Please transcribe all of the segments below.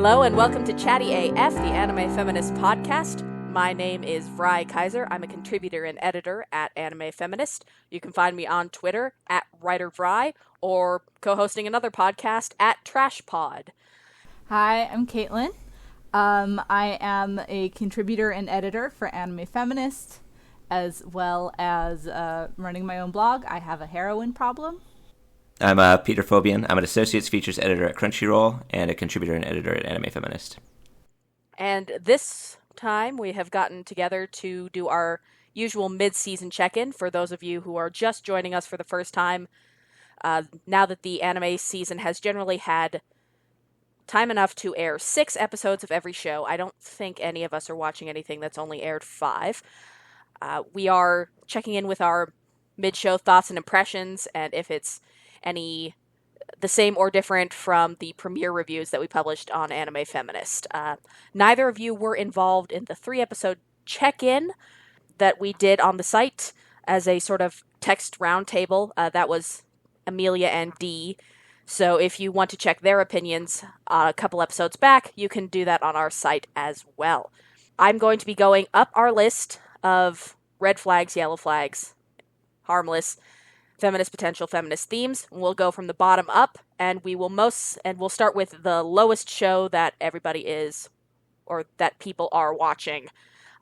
Hello and welcome to Chatty AF, the Anime Feminist Podcast. My name is Vrai Kaiser. I'm a contributor and editor at Anime Feminist. You can find me on Twitter at WriterVry or co-hosting another podcast at TrashPod. Hi, I'm Caitlin. I am a contributor and editor for Anime Feminist, as well as running my own blog. I have a heroin problem. I'm Peter Phobian. I'm an Associates Features editor at Crunchyroll and a contributor and editor at Anime Feminist. And this time we have gotten together to do our usual mid-season check-in for those of you who are just joining us for the first time. Now that the anime season has generally had time enough to air 6 episodes of every show, I don't think any of us are watching anything that's only aired 5. We are checking in with our mid-show thoughts and impressions, and if it's any the same or different from the premiere reviews that we published on Anime Feminist. Neither of you were involved in the 3-episode check-in that we did on the site as a sort of text roundtable. That was Amelia and Dee. So if you want to check their opinions a couple episodes back, you can do that on our site as well. I'm going to be going up our list of red flags, yellow flags, harmless, feminist potential, feminist themes. We'll go from the bottom up, and we'll start with the lowest show that everybody is, or that people are watching.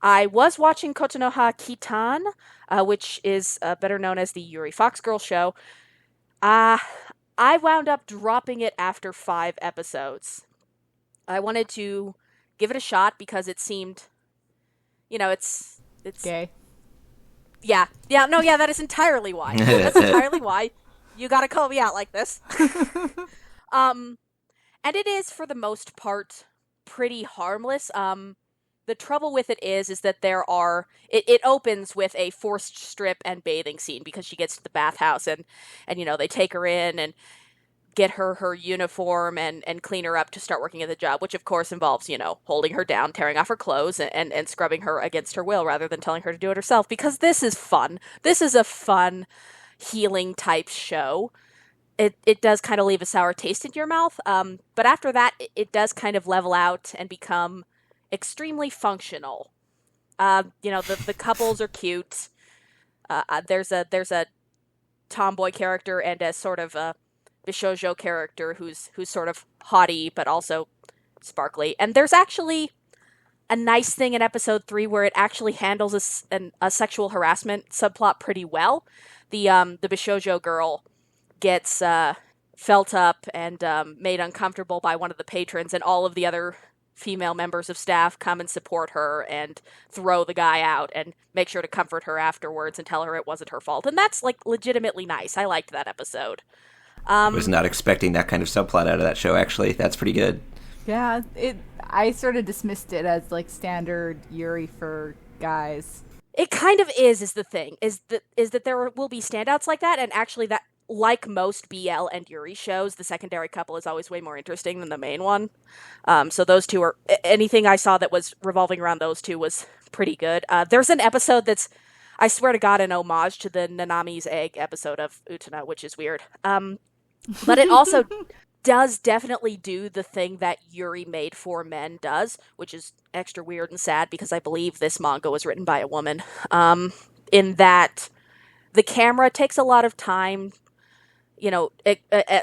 I was watching KONOHANA KITAN, which is better known as the Yuri Fox Girl show. I wound up dropping it after 5 episodes. I wanted to give it a shot because it seemed, it's gay. Yeah, that is entirely why. That's entirely why you gotta call me out like this. And it is, for the most part, pretty harmless. The trouble with it is that it opens with a forced strip and bathing scene because she gets to the bathhouse and they take her in and get her uniform and clean her up to start working at the job, which of course involves, holding her down, tearing off her clothes, and scrubbing her against her will rather than telling her to do it herself, because this is fun. This is a fun, healing type show. It does kind of leave a sour taste in your mouth, but after that, it does kind of level out and become extremely functional. The couples are cute. There's a tomboy character and a sort of a Bishoujo character who's sort of haughty but also sparkly. And there's actually a nice thing in episode 3 where it actually handles a sexual harassment subplot pretty well. The Bishoujo girl gets felt up and made uncomfortable by one of the patrons, and all of the other female members of staff come and support her and throw the guy out and make sure to comfort her afterwards and tell her it wasn't her fault. And that's legitimately nice. I liked that episode. I was not expecting that kind of subplot out of that show, actually. That's pretty good. Yeah, I sort of dismissed it as standard Yuri for guys. It kind of is the thing, is that there will be standouts like that, and actually that, like most BL and Yuri shows, the secondary couple is always way more interesting than the main one. So those two are, anything I saw that was revolving around those two was pretty good. There's an episode that's, I swear to God, an homage to the Nanami's Egg episode of Utena, which is weird. But it also does definitely do the thing that Yuri Made for Men does, which is extra weird and sad because I believe this manga was written by a woman. In that the camera takes a lot of time, a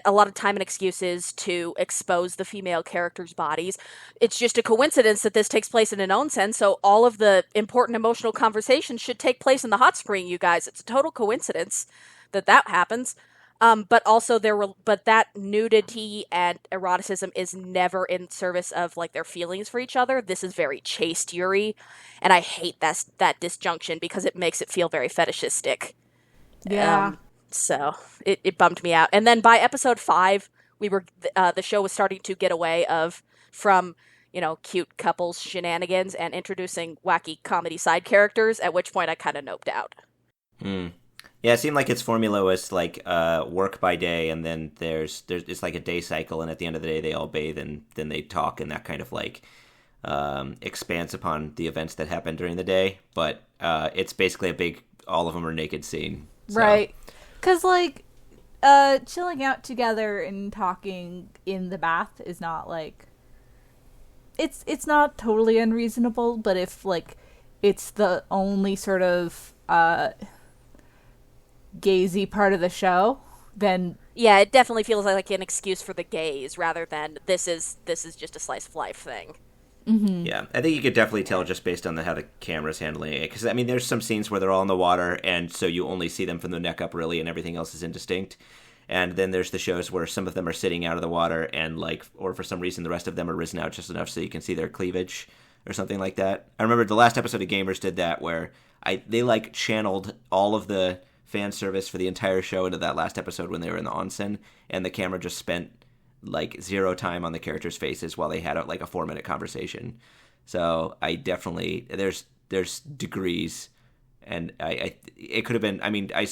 lot of time and excuses to expose the female characters' bodies. It's just a coincidence that this takes place in an onsen, so all of the important emotional conversations should take place in the hot spring, you guys. It's a total coincidence that happens. But also but that nudity and eroticism is never in service of their feelings for each other. This is very chaste Yuri, and I hate that disjunction because it makes it feel very fetishistic. Yeah. So it bummed me out. And then by episode 5, the show was starting to get away from cute couples shenanigans and introducing wacky comedy side characters, at which point I kind of noped out. Yeah, it seemed like its formula was work by day, and then there's it's like a day cycle, and at the end of the day they all bathe and then they talk, and that kind of expands upon the events that happened during the day. But it's basically a big all of them are naked scene. So. Right. Because chilling out together and talking in the bath is not it's not totally unreasonable, but if like it's the only sort of gazy part of the show, then yeah, it definitely feels like an excuse for the gaze rather than this is just a slice of life thing. Mm-hmm. Yeah, I think you could definitely tell just based on how the camera's handling it. Because, I mean, there's some scenes where they're all in the water, and so you only see them from the neck up, really, and everything else is indistinct. And then there's the shows where some of them are sitting out of the water, and, like, or for some reason the rest of them are risen out just enough so you can see their cleavage or something like that. I remember the last episode of Gamers did that, where they, like, channeled all of the fan service for the entire show into that last episode when they were in the onsen, and the camera just spent like zero time on the characters' faces while they had like a 4-minute conversation. So I definitely there's degrees, and it could have been. I mean, I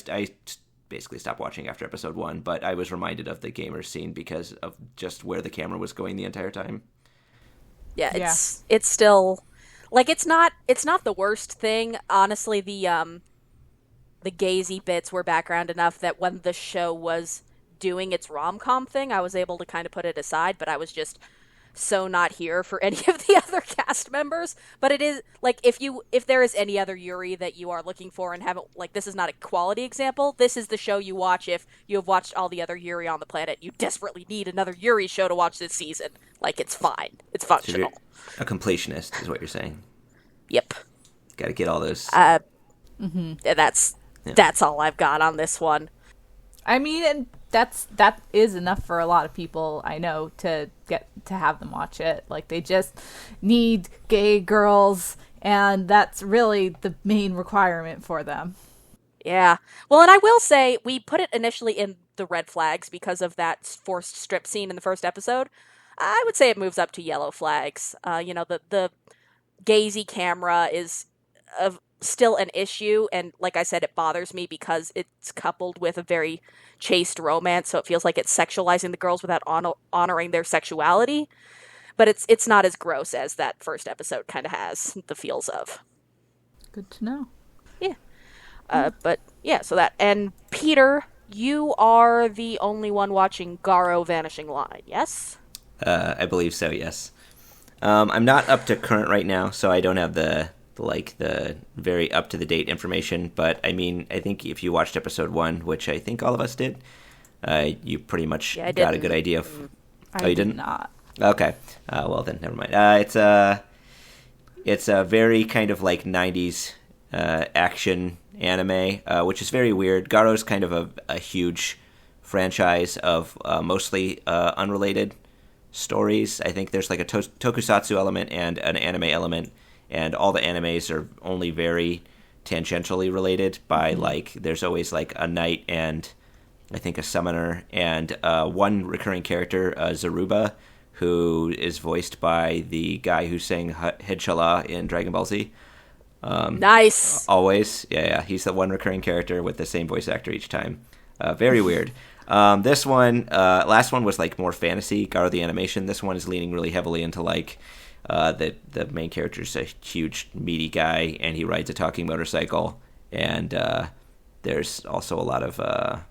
basically stopped watching after episode 1, but I was reminded of the gamers scene because of just where the camera was going the entire time. Yeah, it's still like it's not the worst thing. Honestly, the gazy bits were background enough that when the show was doing its rom-com thing, I was able to kind of put it aside, but I was just so not here for any of the other cast members. But it is like if there is any other Yuri that you are looking for and haven't, like, this is not a quality example, this is the show you watch if you have watched all the other Yuri on the planet. You desperately need another Yuri show to watch this season. Like, it's fine, it's functional. So you're a completionist is what you're saying. Yep. Got to get all those. That's all I've got on this one. I mean, and that is enough for a lot of people I know to get to have them watch it. Like, they just need gay girls, and that's really the main requirement for them. Yeah. Well, and I will say, we put it initially in the red flags because of that forced strip scene in the first episode. I would say it moves up to yellow flags. The gazy camera is still an issue, and like I said, it bothers me because it's coupled with a very chaste romance, so it feels like it's sexualizing the girls without honoring their sexuality. But it's not as gross as that first episode kind of has the feels of. Good to know. Yeah. But yeah, so that. And Peter, you are the only one watching Garo Vanishing Line, yes? I believe so, yes. I'm not up to current right now, so I don't have the very up-to-the-date information, but I mean, I think if you watched episode 1, which I think all of us did, you pretty much got a good idea of... I you did didn't? not. Okay. Well then, never mind. It's a very kind of like 90s action anime, which is very weird. Garo's kind of a huge franchise of mostly unrelated stories. I think there's like a tokusatsu element and an anime element, and all the animes are only very tangentially related by like there's always like a knight and I think a summoner and one recurring character, Zaruba, who is voiced by the guy who sang Headshala in Dragon Ball Z. Nice. Always. Yeah. He's the one recurring character with the same voice actor each time. Very weird. This one, last one was like more fantasy, Garo the Animation. This one is leaning really heavily into like the main character's a huge meaty guy and he rides a talking motorcycle, and there's also a lot of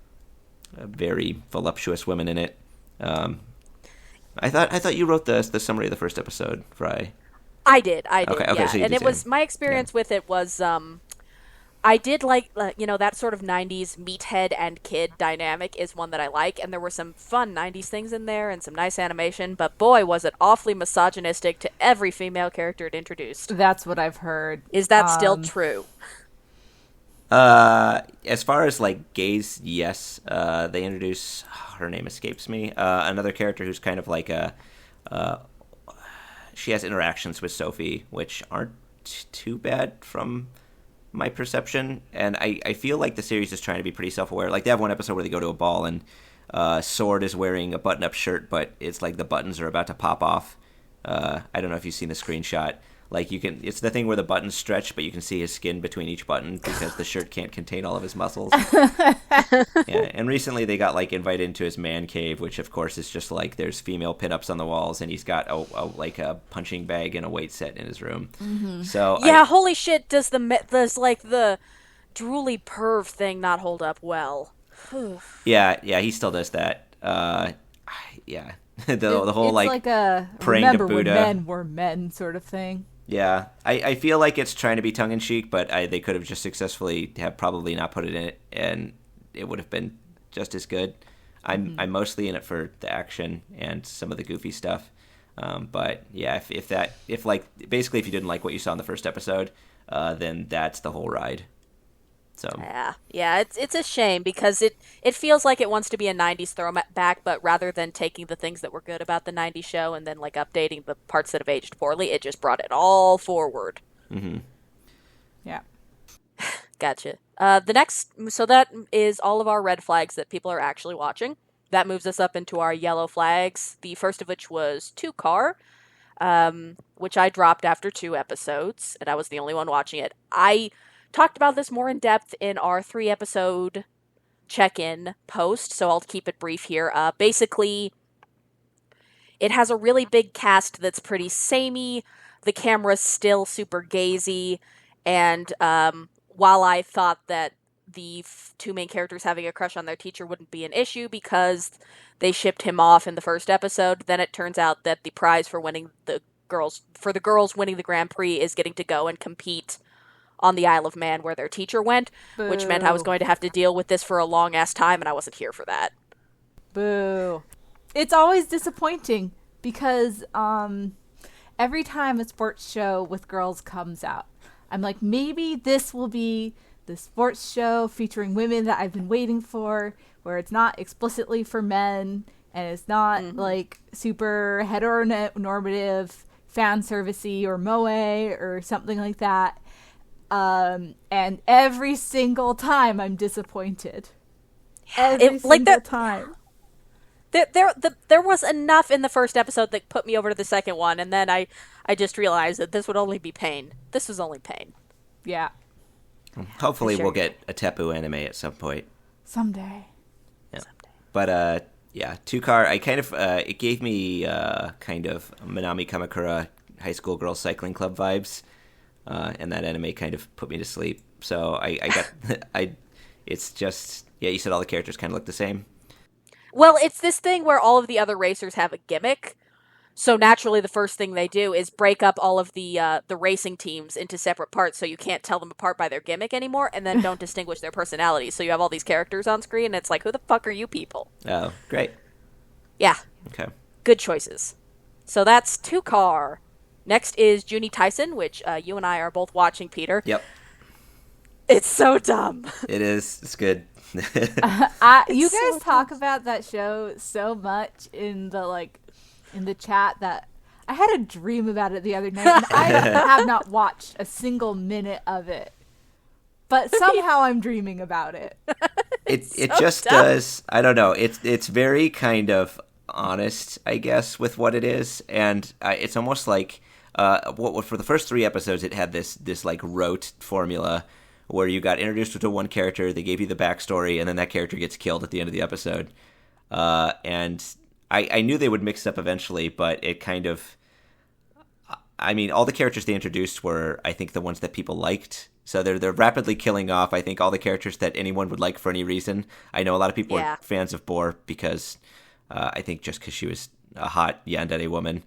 very voluptuous women in it. I thought you wrote the summary of the first episode, Vrai. I did. Okay, yeah. so you and did it was my experience with it was I did like that sort of 90s meathead and kid dynamic is one that I like, and there were some fun 90s things in there and some nice animation, but boy was it awfully misogynistic to every female character it introduced. That's what I've heard. Is that still true? As far as like gays, yes. They introduce, her name escapes me, another character who's kind of like she has interactions with Sophie, which aren't too bad from my perception, and I feel like the series is trying to be pretty self-aware. Like, they have one episode where they go to a ball, and Sword is wearing a button-up shirt, but it's like the buttons are about to pop off. I don't know if you've seen the screenshot. Like, it's the thing where the buttons stretch, but you can see his skin between each button because the shirt can't contain all of his muscles. Yeah, and recently they got, like, invited into his man cave, which, of course, is just, like, there's female pinups on the walls, and he's got, a punching bag and a weight set in his room. Mm-hmm. So yeah, holy shit, does the drooly perv thing not hold up well? Yeah, he still does that. Yeah. the whole it's like a praying remember to Buddha. when men were men sort of thing. Yeah, I feel like it's trying to be tongue in cheek, but they could have just successfully have probably not put it in it, and it would have been just as good. I'm mostly in it for the action and some of the goofy stuff. But yeah, if basically if you didn't like what you saw in the first episode, then that's the whole ride. So yeah, it's a shame because it feels like it wants to be a 90s throwback, but rather than taking the things that were good about the 90s show and then like updating the parts that have aged poorly, it just brought it all forward. Mm-hmm. Yeah. Gotcha. So that is all of our red flags that people are actually watching. That moves us up into our yellow flags. The first of which was TWOCAR, which I dropped after 2 episodes, and I was the only one watching it. I talked about this more in depth in our 3-episode check-in post, so I'll keep it brief here. Basically, it has a really big cast that's pretty samey. The camera's still super gazy, and while I thought that the 2 main characters having a crush on their teacher wouldn't be an issue because they shipped him off in the first episode, then it turns out that the prize for the girls winning the Grand Prix is getting to go and compete on the Isle of Man where their teacher went, Boo. which meant I was going to have to deal with this for a long-ass time, and I wasn't here for that. Boo. It's always disappointing because every time a sports show with girls comes out, I'm like, maybe this will be the sports show featuring women that I've been waiting for, where it's not explicitly for men, and it's not like super heteronormative, fan servicey or moe or something like that. And every single time I'm disappointed. Every single time. There was enough in the first episode that put me over to the second one, and then I just realized that this would only be pain. This was only pain. Yeah. Hopefully we'll get a Tepu anime at some point. Someday. Yeah. But yeah, TWOCAR, I kind of it gave me kind of Minami Kamakura high school girls cycling club vibes. And that anime kind of put me to sleep. So I got it's just, yeah, you said all the characters kind of look the same. Well, it's this thing where all of the other racers have a gimmick. So naturally the first thing they do is break up all of the racing teams into separate parts so you can't tell them apart by their gimmick anymore, and then don't distinguish their personalities. So you have all these characters on screen and it's like, who the fuck are you people? Oh, great. Yeah. Okay. Good choices. So that's TWOCAR. Next is Juni Taisen, which you and I are both watching, Peter. Yep. It's so dumb. It is. It's good. You guys so talk about that show so much in the chat that I had a dream about it the other night, and I have not watched a single minute of it. But somehow I'm dreaming about it. It just does. I don't know. It's very kind of honest, I guess, with what it is, and it's almost like for the first 3 episodes, it had this like rote formula where you got introduced to one character, they gave you the backstory, and then that character gets killed at the end of the episode. And I knew they would mix it up eventually, but it kind of, I mean, all the characters they introduced were, I think, the ones that people liked. So they're rapidly killing off, I think, all the characters that anyone would like for any reason. I know a lot of people are fans of Boar because I think just because she was a hot yandere woman,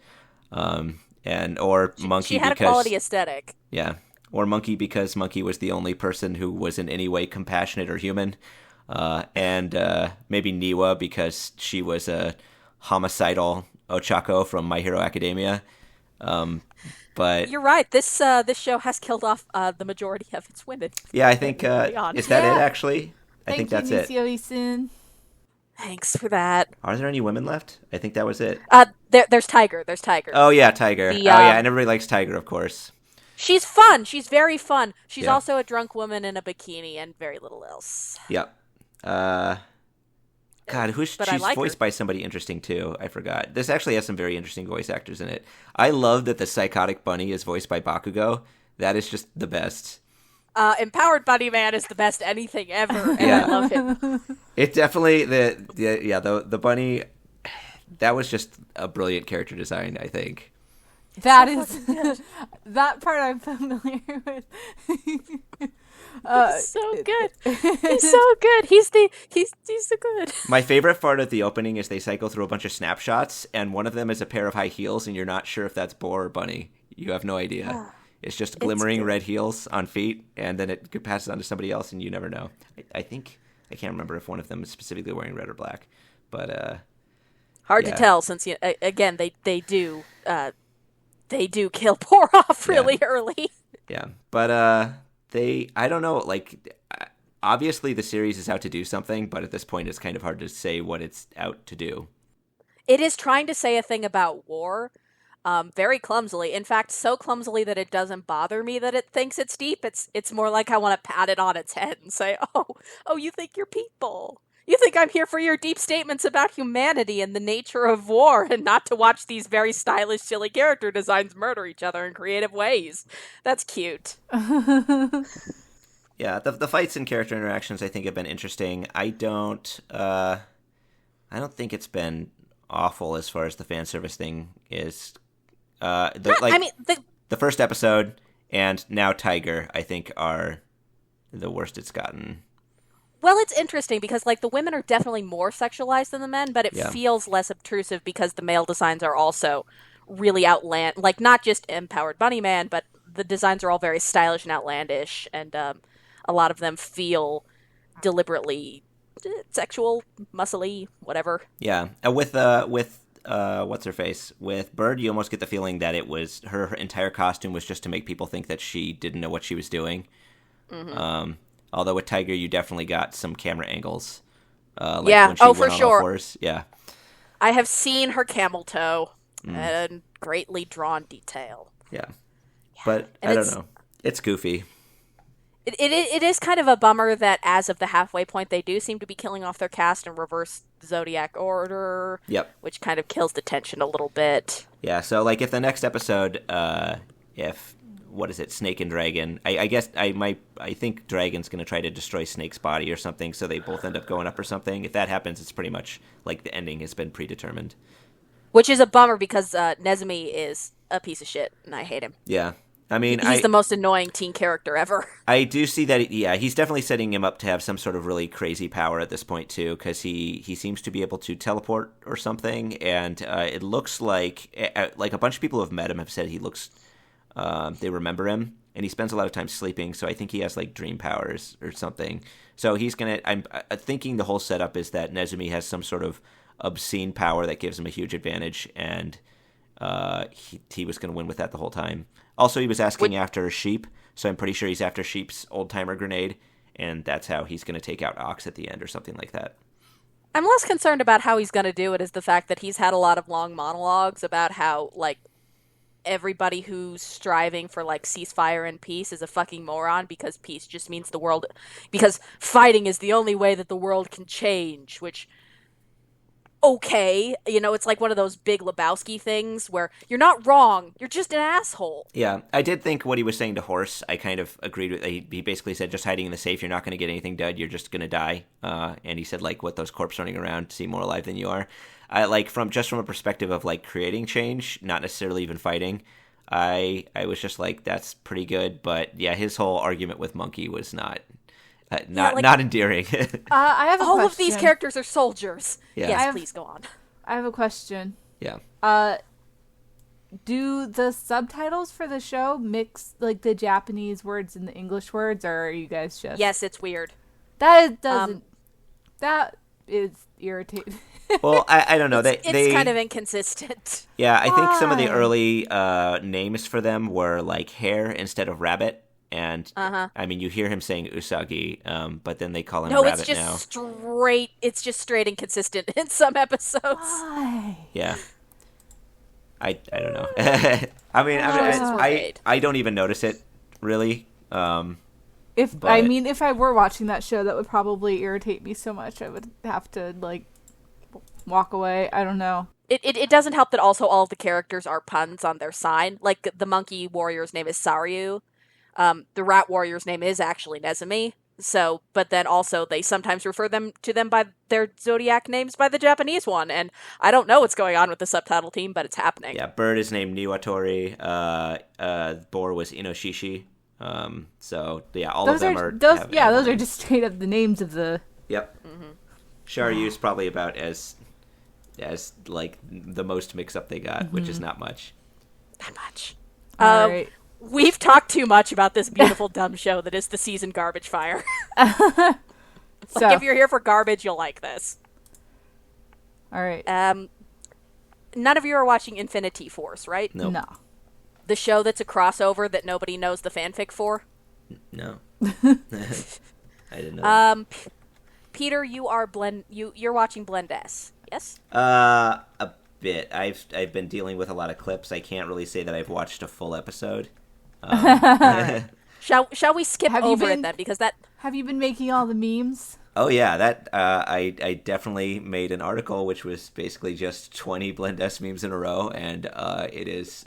or Monkey she had because a quality aesthetic. Yeah, or Monkey because Monkey was the only person who was in any way compassionate or human, and maybe Niwa because she was a homicidal Ochako from My Hero Academia. But you're right. This show has killed off the majority of its women. Yeah, I think is that it actually? I think that's it. Soon. Thanks for that. Are there any women left? I think that was it. There's Tiger. There's Tiger. Oh yeah, Tiger. And everybody likes Tiger, of course. She's fun. She's very fun. She's Yeah. also a drunk woman in a bikini and very little else. Yep. God, she's like voiced her. by somebody interesting too. I forgot. This actually has some very interesting voice actors in it. I love that the psychotic bunny is voiced by Bakugo. That is just the best. Empowered Bunny Man is the best anything ever, and Yeah. I love him. It definitely the bunny. That was just a brilliant character design, I think. That is that part I'm familiar with. He's so good. He's so good. He's so good. My favorite part of the opening is they cycle through a bunch of snapshots, and one of them is a pair of high heels, and you're not sure if that's Boar or Bunny. You have no idea. It's just glimmering red heels on feet, and then it passes on to somebody else, and you never know. I think I can't remember if one of them is specifically wearing red or black, but hard to tell since again they do kill Boar off really early. Yeah, but I don't know, like, obviously the series is out to do something, but at this point it's kind of hard to say what it's out to do. It is trying to say a thing about war, very clumsily. In fact, so clumsily that it doesn't bother me that it thinks it's deep. It's more like I want to pat it on its head and say, oh, you think you're people. You think I'm here for your deep statements about humanity and the nature of war, and not to watch these very stylish, silly character designs murder each other in creative ways. That's cute. Yeah, the fights and character interactions I think have been interesting. I don't think it's been awful as far as the fan service thing is. The first episode and now Tiger, I think, are the worst it's gotten. Well, it's interesting because, like, the women are definitely more sexualized than the men, but it feels less obtrusive because the male designs are also really like, not just empowered bunny man, but the designs are all very stylish and outlandish, and a lot of them feel deliberately sexual, muscly, whatever. Yeah, with what's her face? With Bird, you almost get the feeling that it was her entire costume was just to make people think that she didn't know what she was doing. Mm-hmm. Although with Tiger, you definitely got some camera angles. When she went for on sure. All fours. Yeah. I have seen her camel toe and greatly drawn detail. Yeah. But I don't know. It's goofy. It is kind of a bummer that as of the halfway point, they do seem to be killing off their cast in reverse Zodiac order. Yep. Which kind of kills the tension a little bit. Yeah, so like if the next episode, what is it, Snake and Dragon, I think Dragon's going to try to destroy Snake's body or something, so they both end up going up or something. If that happens, it's pretty much like the ending has been predetermined. Which is a bummer because Nezumi is a piece of shit, and I hate him. Yeah. I mean, he's the most annoying teen character ever. I do see that, he's definitely setting him up to have some sort of really crazy power at this point, too, because he seems to be able to teleport or something, and it looks like a bunch of people who have met him have said he looks, they remember him, and he spends a lot of time sleeping, so I think he has, like, dream powers or something. So I'm thinking the whole setup is that Nezumi has some sort of obscene power that gives him a huge advantage, and he was going to win with that the whole time. Also, he was asking after Sheep, so I'm pretty sure he's after Sheep's old-timer grenade, and that's how he's going to take out Ox at the end or something like that. I'm less concerned about how he's going to do it is the fact that he's had a lot of long monologues about how, like, everybody who's striving for, like, ceasefire and peace is a fucking moron because peace just means because fighting is the only way that the world can change, which... okay, it's like one of those big Lebowski things where you're not wrong, you're just an asshole. Yeah, I did think what he was saying to Horse, I kind of agreed with. He basically said, just hiding in the safe, you're not going to get anything done, you're just going to die. And he said, like, what, those corpses running around seem more alive than you are. From a perspective of, like, creating change, not necessarily even fighting, I was just like, that's pretty good. But, yeah, his whole argument with Monkey was not endearing. I have a question. All of these characters are soldiers. Yeah. Yes, please go on. I have a question. Yeah. Do the subtitles for the show mix like the Japanese words and the English words, or are you guys just... Yes, it's weird. That doesn't... that is irritating. Well, I don't know. It's kind of inconsistent. Yeah, I think some of the early names for them were like hare instead of rabbit. And, I mean, you hear him saying Usagi, but then they call him Rabbit now. It's just straight inconsistent in some episodes. Why? Yeah. I don't know. I mean, I don't even notice it, really. If I were watching that show, that would probably irritate me so much. I would have to, like, walk away. I don't know. It doesn't help that also all of the characters are puns on their sign. Like, the monkey warrior's name is Saryu. The rat warrior's name is actually Nezumi. So, but then also they sometimes refer to them by their Zodiac names by the Japanese one. And I don't know what's going on with the subtitle team, but it's happening. Yeah, Bird is named Niwatori. Boar was Inoshishi. So yeah, all those of them are are those. have Yeah, animal those are names. just straight up the names of the. Yep. Sharyu's probably about as like the most mix up they got, which is not much. Not much. All right. We've talked too much about this beautiful dumb show that is the season Garbage Fire. So, If you're here for garbage, you'll like this. all right. None of you are watching Infini-T Force, right? Nope. No. The show that's a crossover that nobody knows the fanfic for. No. I didn't know. That. Peter, you are you're watching Blend S, yes? A bit. I've been dealing with a lot of clips. I can't really say that I've watched a full episode. Shall we skip Have you over been- it then? Because that Have you been making all the memes? Oh yeah, that I definitely made an article which was basically just 20 Blend S memes in a row, and it is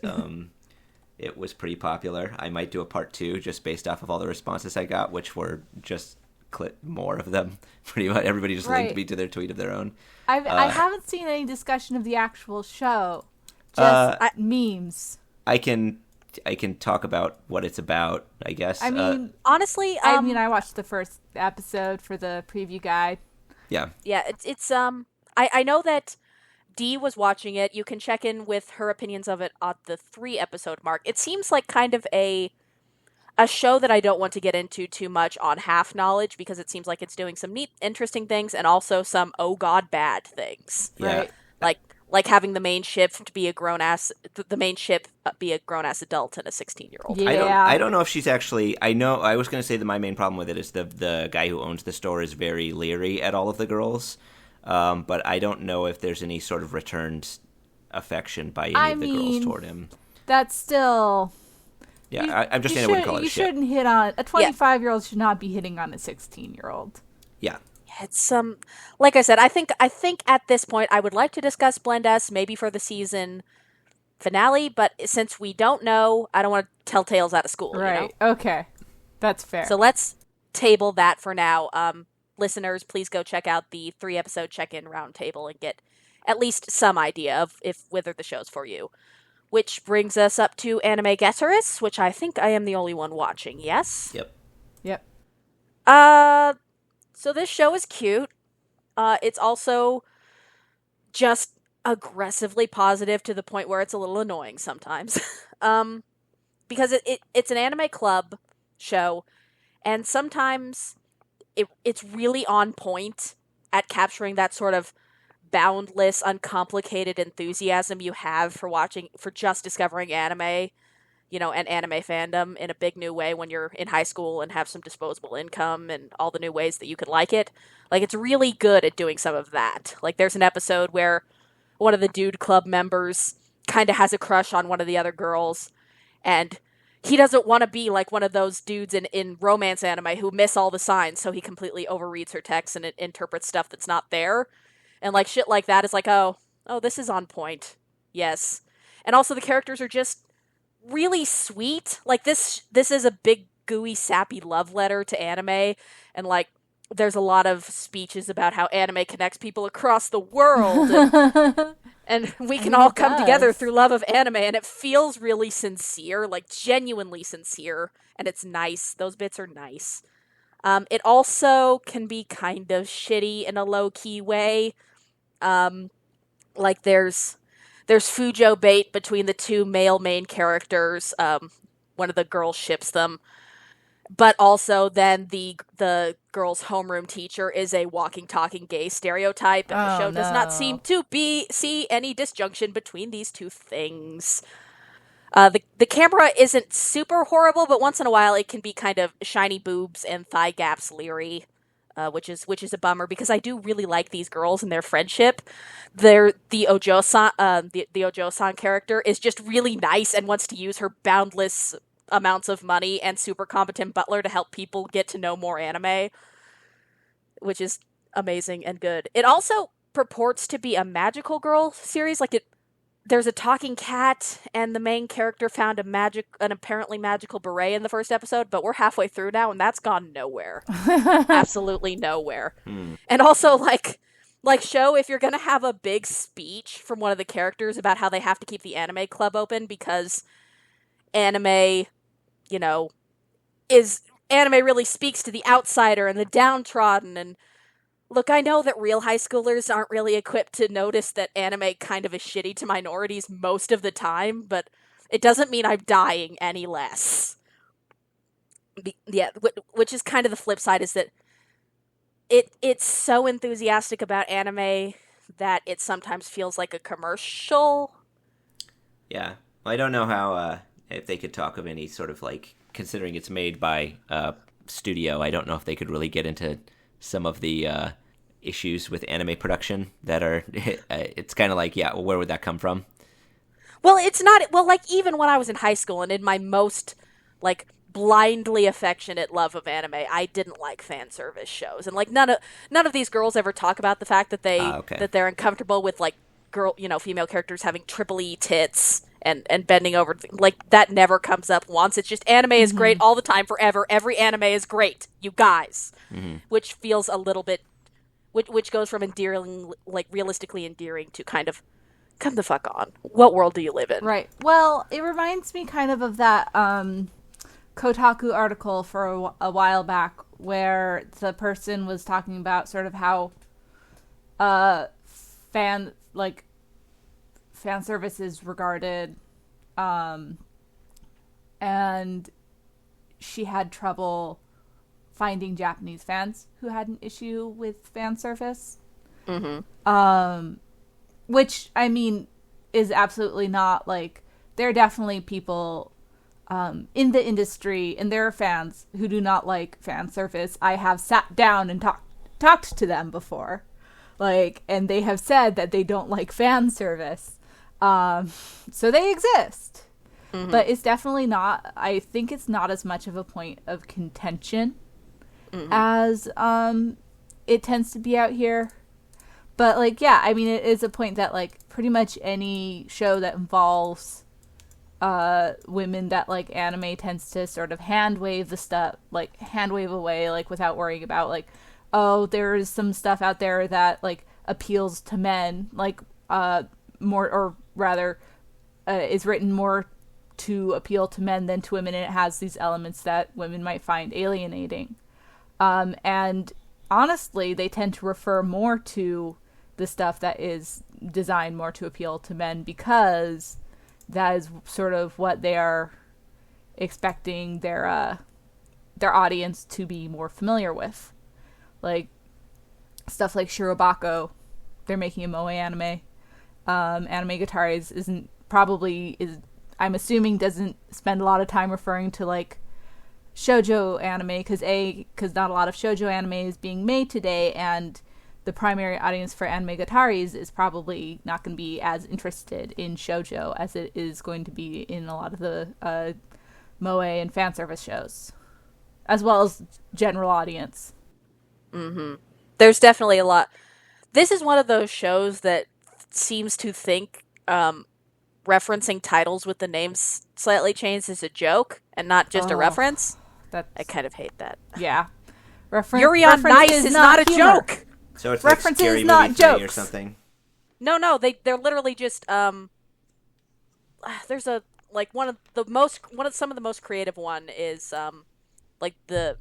it was pretty popular. I might do a part 2 just based off of all the responses I got, which were just more of them. Pretty much everybody just linked Right. me to their tweet of their own. I haven't seen any discussion of the actual show. Just memes. I can talk about what it's about, I guess. I mean, honestly, I watched the first episode for the preview guide. yeah. yeah, it's I know that Dee was watching it. You can check in with her opinions of it at the 3 episode mark. It seems like kind of a show that I don't want to get into too much on half knowledge, because it seems like it's doing some neat, interesting things and also some oh god bad things. Yeah. Right. Like having the main ship be a grown ass adult and a 16-year-old. Yeah. I don't know if she's actually. I was going to say that my main problem with it is the guy who owns the store is very leery at all of the girls, but I don't know if there's any sort of returned affection by any of the girls toward him. That's still. Yeah, I'm just saying I wouldn't call it You shit. shouldn't hit on a 25-year-old should not be hitting on a 16-year-old. Yeah. It's like I said, I think at this point I would like to discuss Blend S maybe for the season finale, but since we don't know, I don't want to tell tales out of school. Right. You know? Okay. That's fair. So let's table that for now. Listeners, please go check out the 3-episode check-in roundtable and get at least some idea of whether the show's for you. Which brings us up to Anime-Gataris, which I think I am the only one watching, yes? Yep. Yep. So this show is cute. It's also just aggressively positive to the point where it's a little annoying sometimes. Because it's an anime club show, and sometimes it's really on point at capturing that sort of boundless, uncomplicated enthusiasm you have for just discovering anime, and anime fandom in a big new way when you're in high school and have some disposable income and all the new ways that you could like it. Like, it's really good at doing some of that. Like, there's an episode where one of the dude club members kind of has a crush on one of the other girls, and he doesn't want to be like one of those dudes in romance anime who miss all the signs, so he completely overreads her text and it interprets stuff that's not there. And, like, shit like that is like, oh, this is on point. Yes. And also the characters are just really sweet. Like, this is a big, gooey, sappy love letter to anime. And, like, there's a lot of speeches about how anime connects people across the world. And we can all come together through love of anime. And it feels really sincere, like, genuinely sincere. And it's nice. Those bits are nice. It also can be kind of shitty in a low-key way. Like, there's Fujo bait between the 2 male main characters. One of the girls ships them. But also then the girl's homeroom teacher is a walking, talking gay stereotype, and the show does not seem to see any disjunction between these 2 things. The camera isn't super horrible, but once in a while it can be kind of shiny boobs and thigh gaps leery, which is a bummer, because I do really like these girls and their friendship. The Ojo-san character is just really nice and wants to use her boundless amounts of money and super competent butler to help people get to know more anime, which is amazing and good. It also purports to be a magical girl series. Like, there's a talking cat, and the main character found an apparently magical beret in the first episode, but we're halfway through now, and that's gone nowhere. Absolutely nowhere. And also, like, show, if you're gonna have a big speech from one of the characters about how they have to keep the anime club open because anime, is anime really speaks to the outsider and the downtrodden. And look, I know that real high schoolers aren't really equipped to notice that anime kind of is shitty to minorities most of the time, but it doesn't mean I'm dying any less. Yeah, which is kind of the flip side, is that it's so enthusiastic about anime that it sometimes feels like a commercial. Yeah. Well, I don't know how, if they could talk of any sort of, like, considering it's made by a studio, I don't know if they could really get into some of the issues with anime production that are, it's kind of like, yeah, well, where would that come from? Well, it's not, well, like, even when I was in high school and in my most, like, blindly affectionate love of anime, I didn't like fan service shows. And, like, none of these girls ever talk about the fact that that they're uncomfortable with, like, female characters having triple E tits and bending over. Like, that never comes up once. It's just anime is great all the time, forever. Every anime is great, you guys. Which feels a little bit, which goes from endearing, like, realistically endearing to kind of, come the fuck on. What world do you live in? Right. Well, it reminds me kind of that Kotaku article for a while back where the person was talking about sort of how fan service is regarded, and she had trouble finding Japanese fans who had an issue with fan service. Which, I mean, is absolutely not, like, there are definitely people in the industry, and there are fans who do not like fan service. I have sat down and talked to them before, like, and they have said that they don't like fan service. So they exist. But it's definitely not, I think it's not as much of a point of contention as it tends to be out here. But, like, yeah, I mean, it is a point that, like, pretty much any show that involves women that like anime tends to sort of hand wave away, like, without worrying about, like, oh, there's some stuff out there that, like, appeals to men, like, more, or rather, is written more to appeal to men than to women, and it has these elements that women might find alienating. And honestly, they tend to refer more to the stuff that is designed more to appeal to men, because that is sort of what they are expecting their audience to be more familiar with. Like, stuff like Shirobako, they're making a moe anime. Anime-Gataris I'm assuming doesn't spend a lot of time referring to, like, shoujo anime, because not a lot of shoujo anime is being made today, and the primary audience for Anime-Gataris is probably not going to be as interested in shoujo as it is going to be in a lot of the moe and fan service shows, as well as general audience. There's definitely a lot. This is one of those shows that seems to think referencing titles with the names slightly changed is a joke and not just a reference. I kind of hate that. Yeah. Yuri on Nice is not a joke. So it's like Scary Movie 3 or something? No, they're literally just, there's a, like, some of the most creative one is, like, the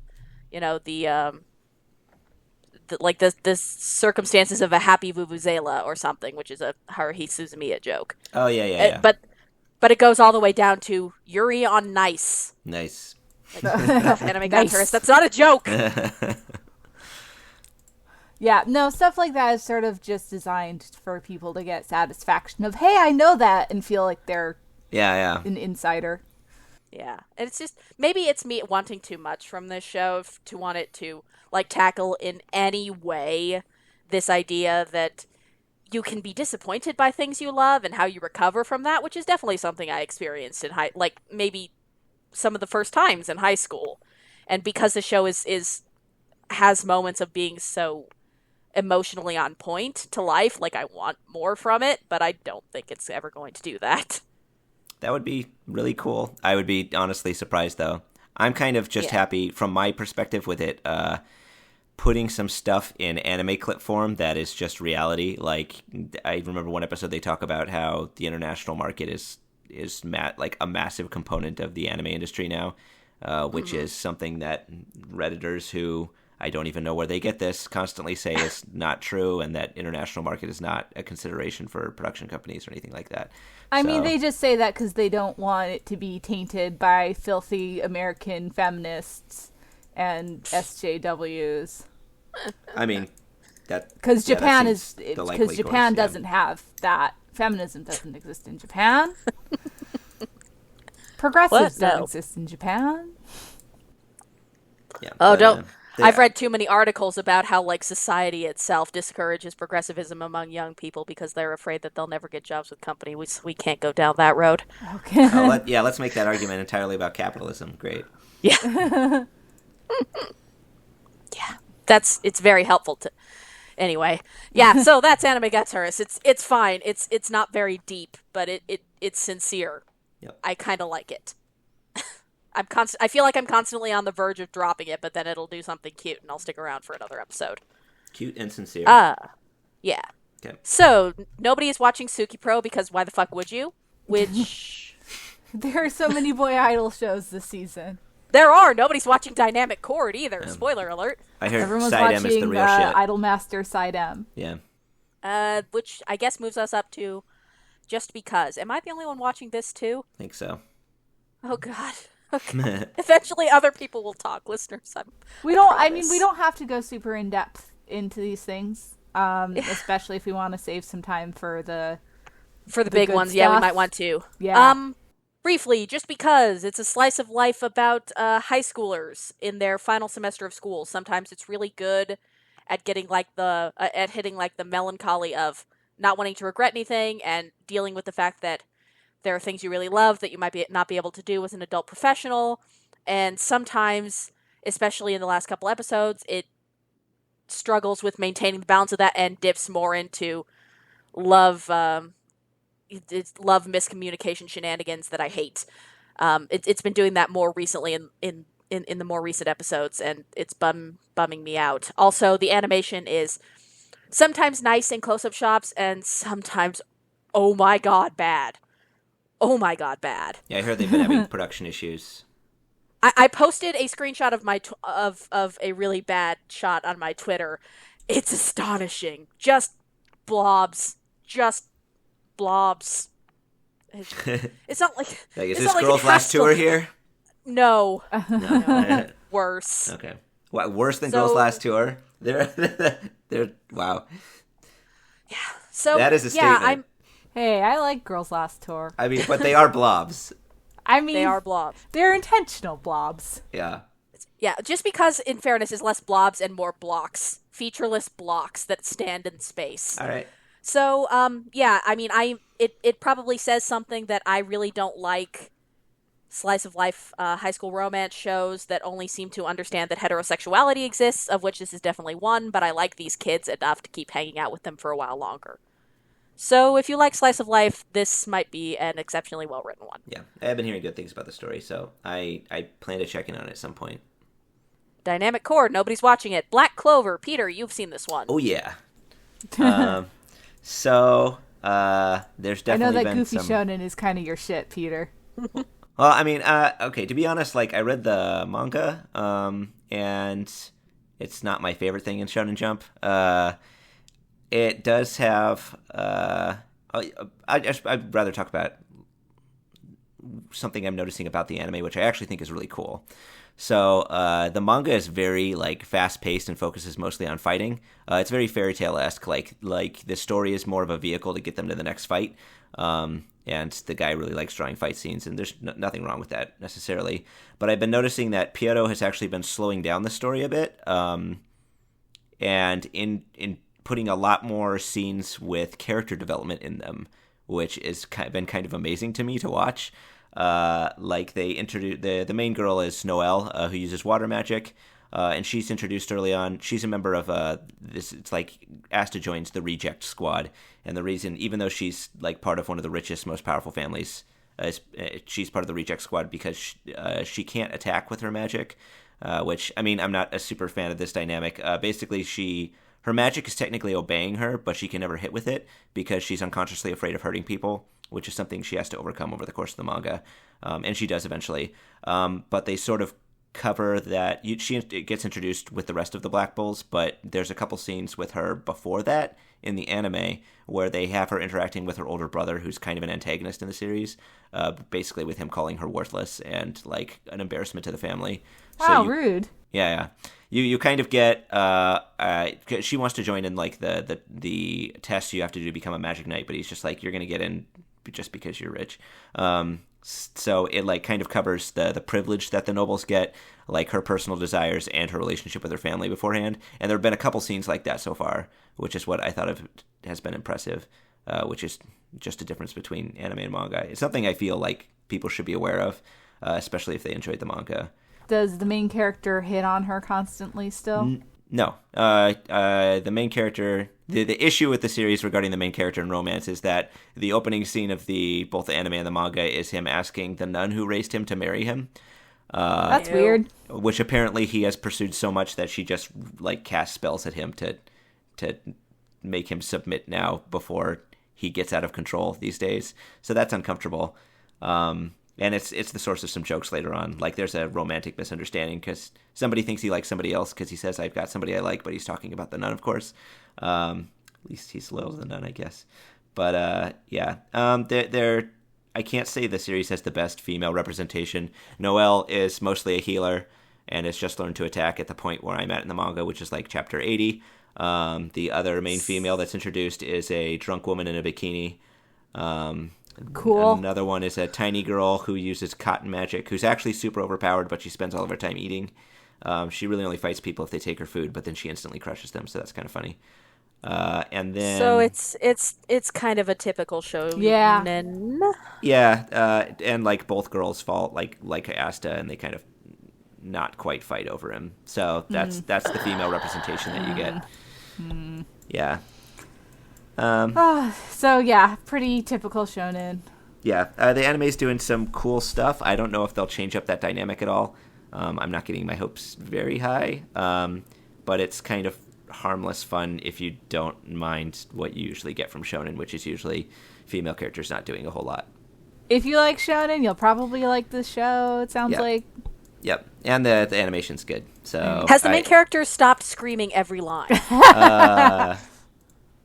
circumstances of a happy vuvuzela or something, which is a Haruhi Suzumiya joke. Oh, yeah. But it goes all the way down to Yuri on Nice. Nice. Anime-Gataris. That's not a joke! Yeah, no, stuff like that is sort of just designed for people to get satisfaction of, hey, I know that, and feel like they're an insider. Yeah, and it's just, maybe it's me wanting too much from this show to want it to, like, tackle in any way this idea that you can be disappointed by things you love and how you recover from that, which is definitely something I experienced in maybe some of the first times in high school. And because the show has moments of being so emotionally on point to life, like, I want more from it, but I don't think it's ever going to do that. That would be really cool. I would be honestly surprised, though. I'm kind of just happy from my perspective with it, putting some stuff in anime clip form that is just reality. Like, I remember one episode they talk about how the international market is like a massive component of the anime industry now. which is something that Redditors who I don't even know where they get this constantly say is not true, and that international market is not a consideration for production companies or anything like that. I mean, they just say that because they don't want it to be tainted by filthy American feminists and SJWs. I mean, that because Japan Japan doesn't have that. Feminism doesn't exist in Japan. Progressives don't exist in Japan. Yeah, oh, don't. I've read too many articles about how, like, society itself discourages progressivism among young people because they're afraid that they'll never get jobs with company. We can't go down that road. Okay. Let's make that argument entirely about capitalism. Great. Yeah. Yeah. It's very helpful to... Anyway. Yeah, so that's Anime-Gataris. It's fine. It's not very deep, but it's sincere. Yep. I kind of like it. I feel like I'm constantly on the verge of dropping it, but then it'll do something cute, and I'll stick around for another episode. Cute and sincere. Yeah. Okay. So, nobody is watching Tsuki-Pro because why the fuck would you? Which... There are so many boy idol shows this season. There are! Nobody's watching Dynamic Chord either. Spoiler alert. I heard Everyone's Side watching M is the real shit. Idolmaster Side M. Yeah. Which I guess moves us up to Just Because. Am I the only one watching this too? I think so. Oh god. Okay. Eventually other people will talk, listeners. We don't have to go super in depth into these things. Especially if we want to save some time for the big ones. stuff. Yeah, we might want to. Yeah. Briefly, Just Because it's a slice of life about high schoolers in their final semester of school. Sometimes it's really good at getting at hitting the melancholy of not wanting to regret anything and dealing with the fact that there are things you really love that you might not be able to do as an adult professional. And sometimes, especially in the last couple episodes, it struggles with maintaining the balance of that and dips more into love miscommunication shenanigans that I hate. It's been doing that more recently in the more recent episodes, and it's bumming me out. Also, the animation is sometimes nice in close-up shots, and sometimes, oh my god, bad. Oh my god, bad. Yeah, I heard they've been having production issues. I posted a screenshot of my of a really bad shot on my Twitter. It's astonishing. Just blobs. It's not like... Is this girl's last tour here? No. No. Worse. Okay. What, worse than girl's last tour? They're wow. Yeah. So that is a statement. Hey, I like Girls Last Tour. I mean, but they are blobs. I mean, they are blobs. They're intentional blobs. Yeah. Yeah, Just Because, in fairness, is less blobs and more blocks. Featureless blocks that stand in space. All right. So, yeah, I mean, it probably says something that I really don't like slice of life high school romance shows that only seem to understand that heterosexuality exists, of which this is definitely one, but I like these kids enough to keep hanging out with them for a while longer. So if you like slice of life, this might be an exceptionally well-written one. Yeah, I've been hearing good things about the story, so I plan to check in on it at some point. Dynamic Chord, nobody's watching it. Black Clover, Peter, you've seen this one. Oh, yeah. So, there's definitely been some... I know that Goofy Shonen is kind of your shit, Peter. Well, I mean, okay, to be honest, I read the manga, and it's not my favorite thing in Shonen Jump. It does have, I'd rather talk about something I'm noticing about the anime, which I actually think is really cool. So, the manga is very, fast-paced and focuses mostly on fighting. It's very fairy tale-esque, like the story is more of a vehicle to get them to the next fight. And the guy really likes drawing fight scenes, and there's nothing wrong with that, necessarily. But I've been noticing that Pierrot has actually been slowing down the story a bit, and in putting a lot more scenes with character development in them, which has been kind of amazing to me to watch. They introduce the main girl is Noelle, who uses water magic, and she's introduced early on. She's a member of this. It's Asta joins the Reject Squad, and the reason, even though she's part of one of the richest, most powerful families, she's part of the Reject Squad because she can't attack with her magic. Which, I mean, I'm not a super fan of this dynamic. Basically, her magic is technically obeying her, but she can never hit with it because she's unconsciously afraid of hurting people, which is something she has to overcome over the course of the manga. and she does eventually. But they sort of cover that. She gets introduced with the rest of the Black Bulls, but there's a couple scenes with her before that in the anime where they have her interacting with her older brother, who's kind of an antagonist in the series, basically with him calling her worthless and like an embarrassment to the family. Wow, rude. Yeah. You kind of get she wants to join in like the test you have to do to become a magic knight, but he's just like, you're gonna get in just because you're rich. So it like kind of covers the privilege that the nobles get, like her personal desires and her relationship with her family beforehand. And there have been a couple scenes like that so far, which is what I thought of has been impressive, which is just a difference between anime and manga. It's something I feel like people should be aware of, especially if they enjoyed the manga. Does the main character hit on her constantly still? No. The main character... The issue with the series regarding the main character and romance is that the opening scene of both the anime and the manga is him asking the nun who raised him to marry him. That's weird. Which apparently he has pursued so much that she just like casts spells at him to make him submit now before he gets out of control these days. So that's uncomfortable. And it's the source of some jokes later on. Like there's a romantic misunderstanding because somebody thinks he likes somebody else because he says, I've got somebody I like, but he's talking about the nun, of course. At least he's loyal to the nun, I guess. But yeah, I can't say the series has the best female representation. Noelle is mostly a healer and has just learned to attack at the point where I'm at in the manga, which is like chapter 80. The other main female that's introduced is a drunk woman in a bikini. Cool. Another one is a tiny girl who uses cotton magic, who's actually super overpowered, but she spends all of her time eating. She really only fights people if they take her food, but then she instantly crushes them, so that's kind of funny. And then so it's kind of a typical show. Yeah. And like both girls fall like Asta, and they kind of not quite fight over him. So that's the female representation that you get. Yeah. So yeah, pretty typical shonen. Yeah, the anime's doing some cool stuff. I don't know if they'll change up that dynamic at all. I'm not getting my hopes very high, but it's kind of harmless fun if you don't mind what you usually get from shonen, which is usually female characters not doing a whole lot. If you like shonen, you'll probably like this show, it sounds like. Yep, and the animation's good. So has the main character stopped screaming every line?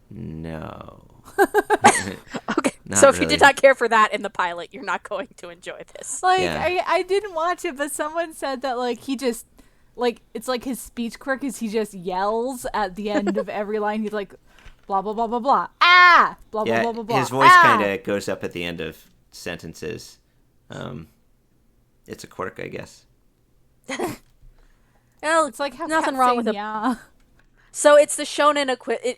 No. Okay, so if you did not care for that in the pilot, you're not going to enjoy this. Like, yeah. I didn't watch it, but someone said that, like, he just, like, it's like his speech quirk is he just yells at the end of every line. He's like, blah, blah, blah, blah, blah. Ah! Blah, blah, blah, blah, blah. His voice kind of goes up at the end of sentences. It's a quirk, I guess. Well, it's like nothing wrong with it. Yeah. So it's the shonen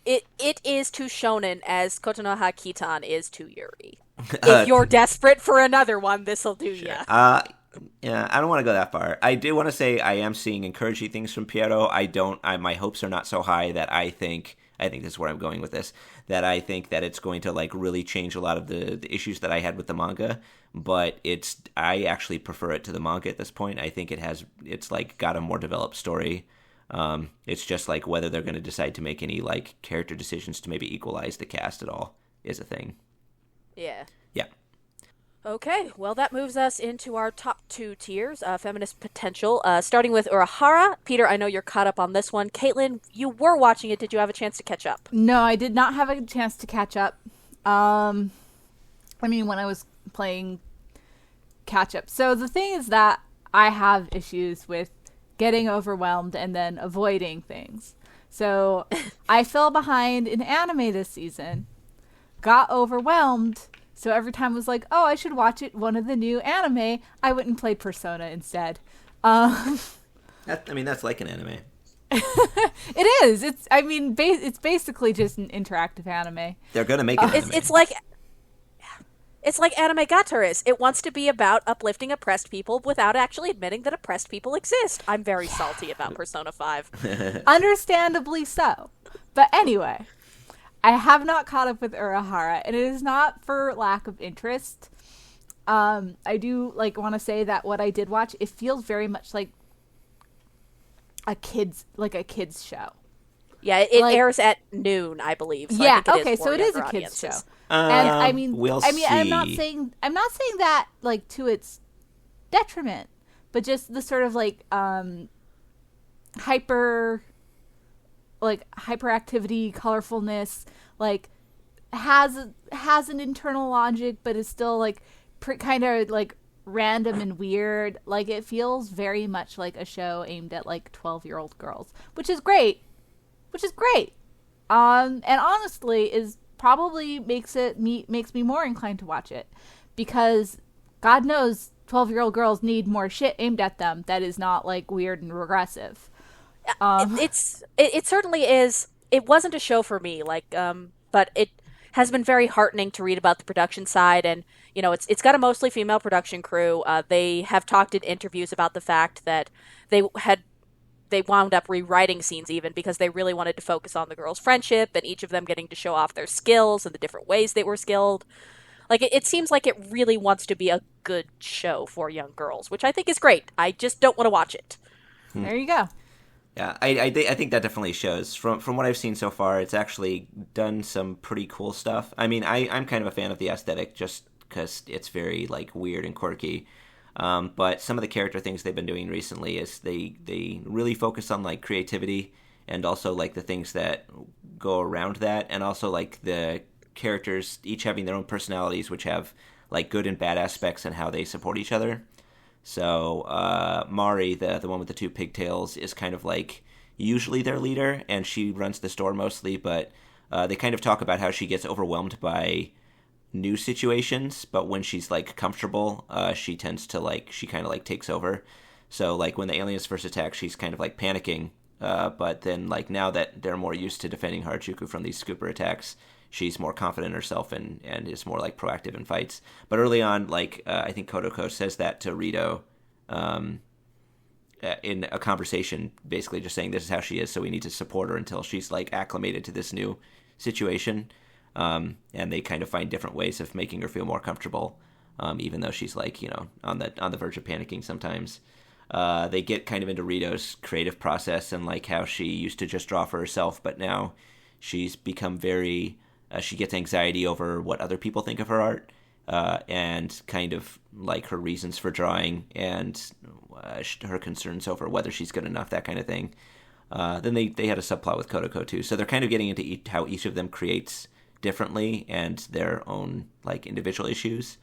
it is to shonen as KONOHANA KITAN is to Yuri. If you're desperate for another one, this'll do ya. Yeah, I don't want to go that far. I do want to say I am seeing encouraging things from Piero. My hopes are not so high that I think this is where I'm going with this, that I think that it's going to like really change a lot of the issues that I had with the manga, but I actually prefer it to the manga at this point. I think it's like got a more developed story. It's just like whether they're going to decide to make any like character decisions to maybe equalize the cast at all is a thing. Yeah. Yeah. Okay, well that moves us into our top two tiers, feminist potential, starting with URAHARA. Peter, I know you're caught up on this one. Caitlin, you were watching it. Did you have a chance to catch up? No, I did not have a chance to catch up. I mean, when I was playing catch up. So the thing is that I have issues with getting overwhelmed and then avoiding things. So I fell behind in anime this season, got overwhelmed, so every time I was like, oh, I should watch one of the new anime, I went and played Persona instead. That's like an anime. It is. It's basically just an interactive anime. They're going to make it anime. It's like Anime-Gataris. It wants to be about uplifting oppressed people without actually admitting that oppressed people exist. I'm very salty about Persona 5. Understandably so. But anyway, I have not caught up with URAHARA, and it is not for lack of interest. I do want to say that what I did watch, it feels very much like a kids show. Yeah, it airs at noon, I believe. So yeah, I think okay, so it is a kids show. And we'll see. I'm not saying that to its detriment, but just the sort of like hyperactivity, colorfulness, like has an internal logic, but is still like kind of like random and weird. Like it feels very much like a show aimed at like 12-year-old girls, which is great. And honestly is probably makes me more inclined to watch it, because God knows 12-year-old girls need more shit aimed at them that is not like weird and regressive. It certainly is. It wasn't a show for me, but it has been very heartening to read about the production side, and it's got a mostly female production crew. They have talked in interviews about the fact that they wound up rewriting scenes even because they really wanted to focus on the girls' friendship and each of them getting to show off their skills and the different ways they were skilled. Like, it seems like it really wants to be a good show for young girls, which I think is great. I just don't want to watch it. There you go. Yeah, I think that definitely shows. From what I've seen so far, it's actually done some pretty cool stuff. I mean, I'm kind of a fan of the aesthetic just because it's very, like, weird and quirky. But some of the character things they've been doing recently is they really focus on, like, creativity and also, like, the things that go around that, and also, like, the characters each having their own personalities, which have, like, good and bad aspects and how they support each other. So Mari, the one with the two pigtails, is kind of like usually their leader, and she runs the store mostly, but they kind of talk about how she gets overwhelmed by new situations, but when she's like comfortable, she tends to she kind of like takes over. So like when the aliens first attack, she's kind of like panicking, but then like now that they're more used to defending Harajuku from these scooper attacks, she's more confident in herself and is more like proactive in fights. But early on, I think Kodoko says that to Rito in a conversation, basically just saying this is how she is, so we need to support her until she's like acclimated to this new situation. And they kind of find different ways of making her feel more comfortable, even though she's like on the verge of panicking sometimes. They get kind of into Rito's creative process and like how she used to just draw for herself, but now she's become very she gets anxiety over what other people think of her art, and kind of like her reasons for drawing and her concerns over whether she's good enough, that kind of thing. Then they had a subplot with Kodoko too, so they're kind of getting into how each of them creates differently and their own like individual issues,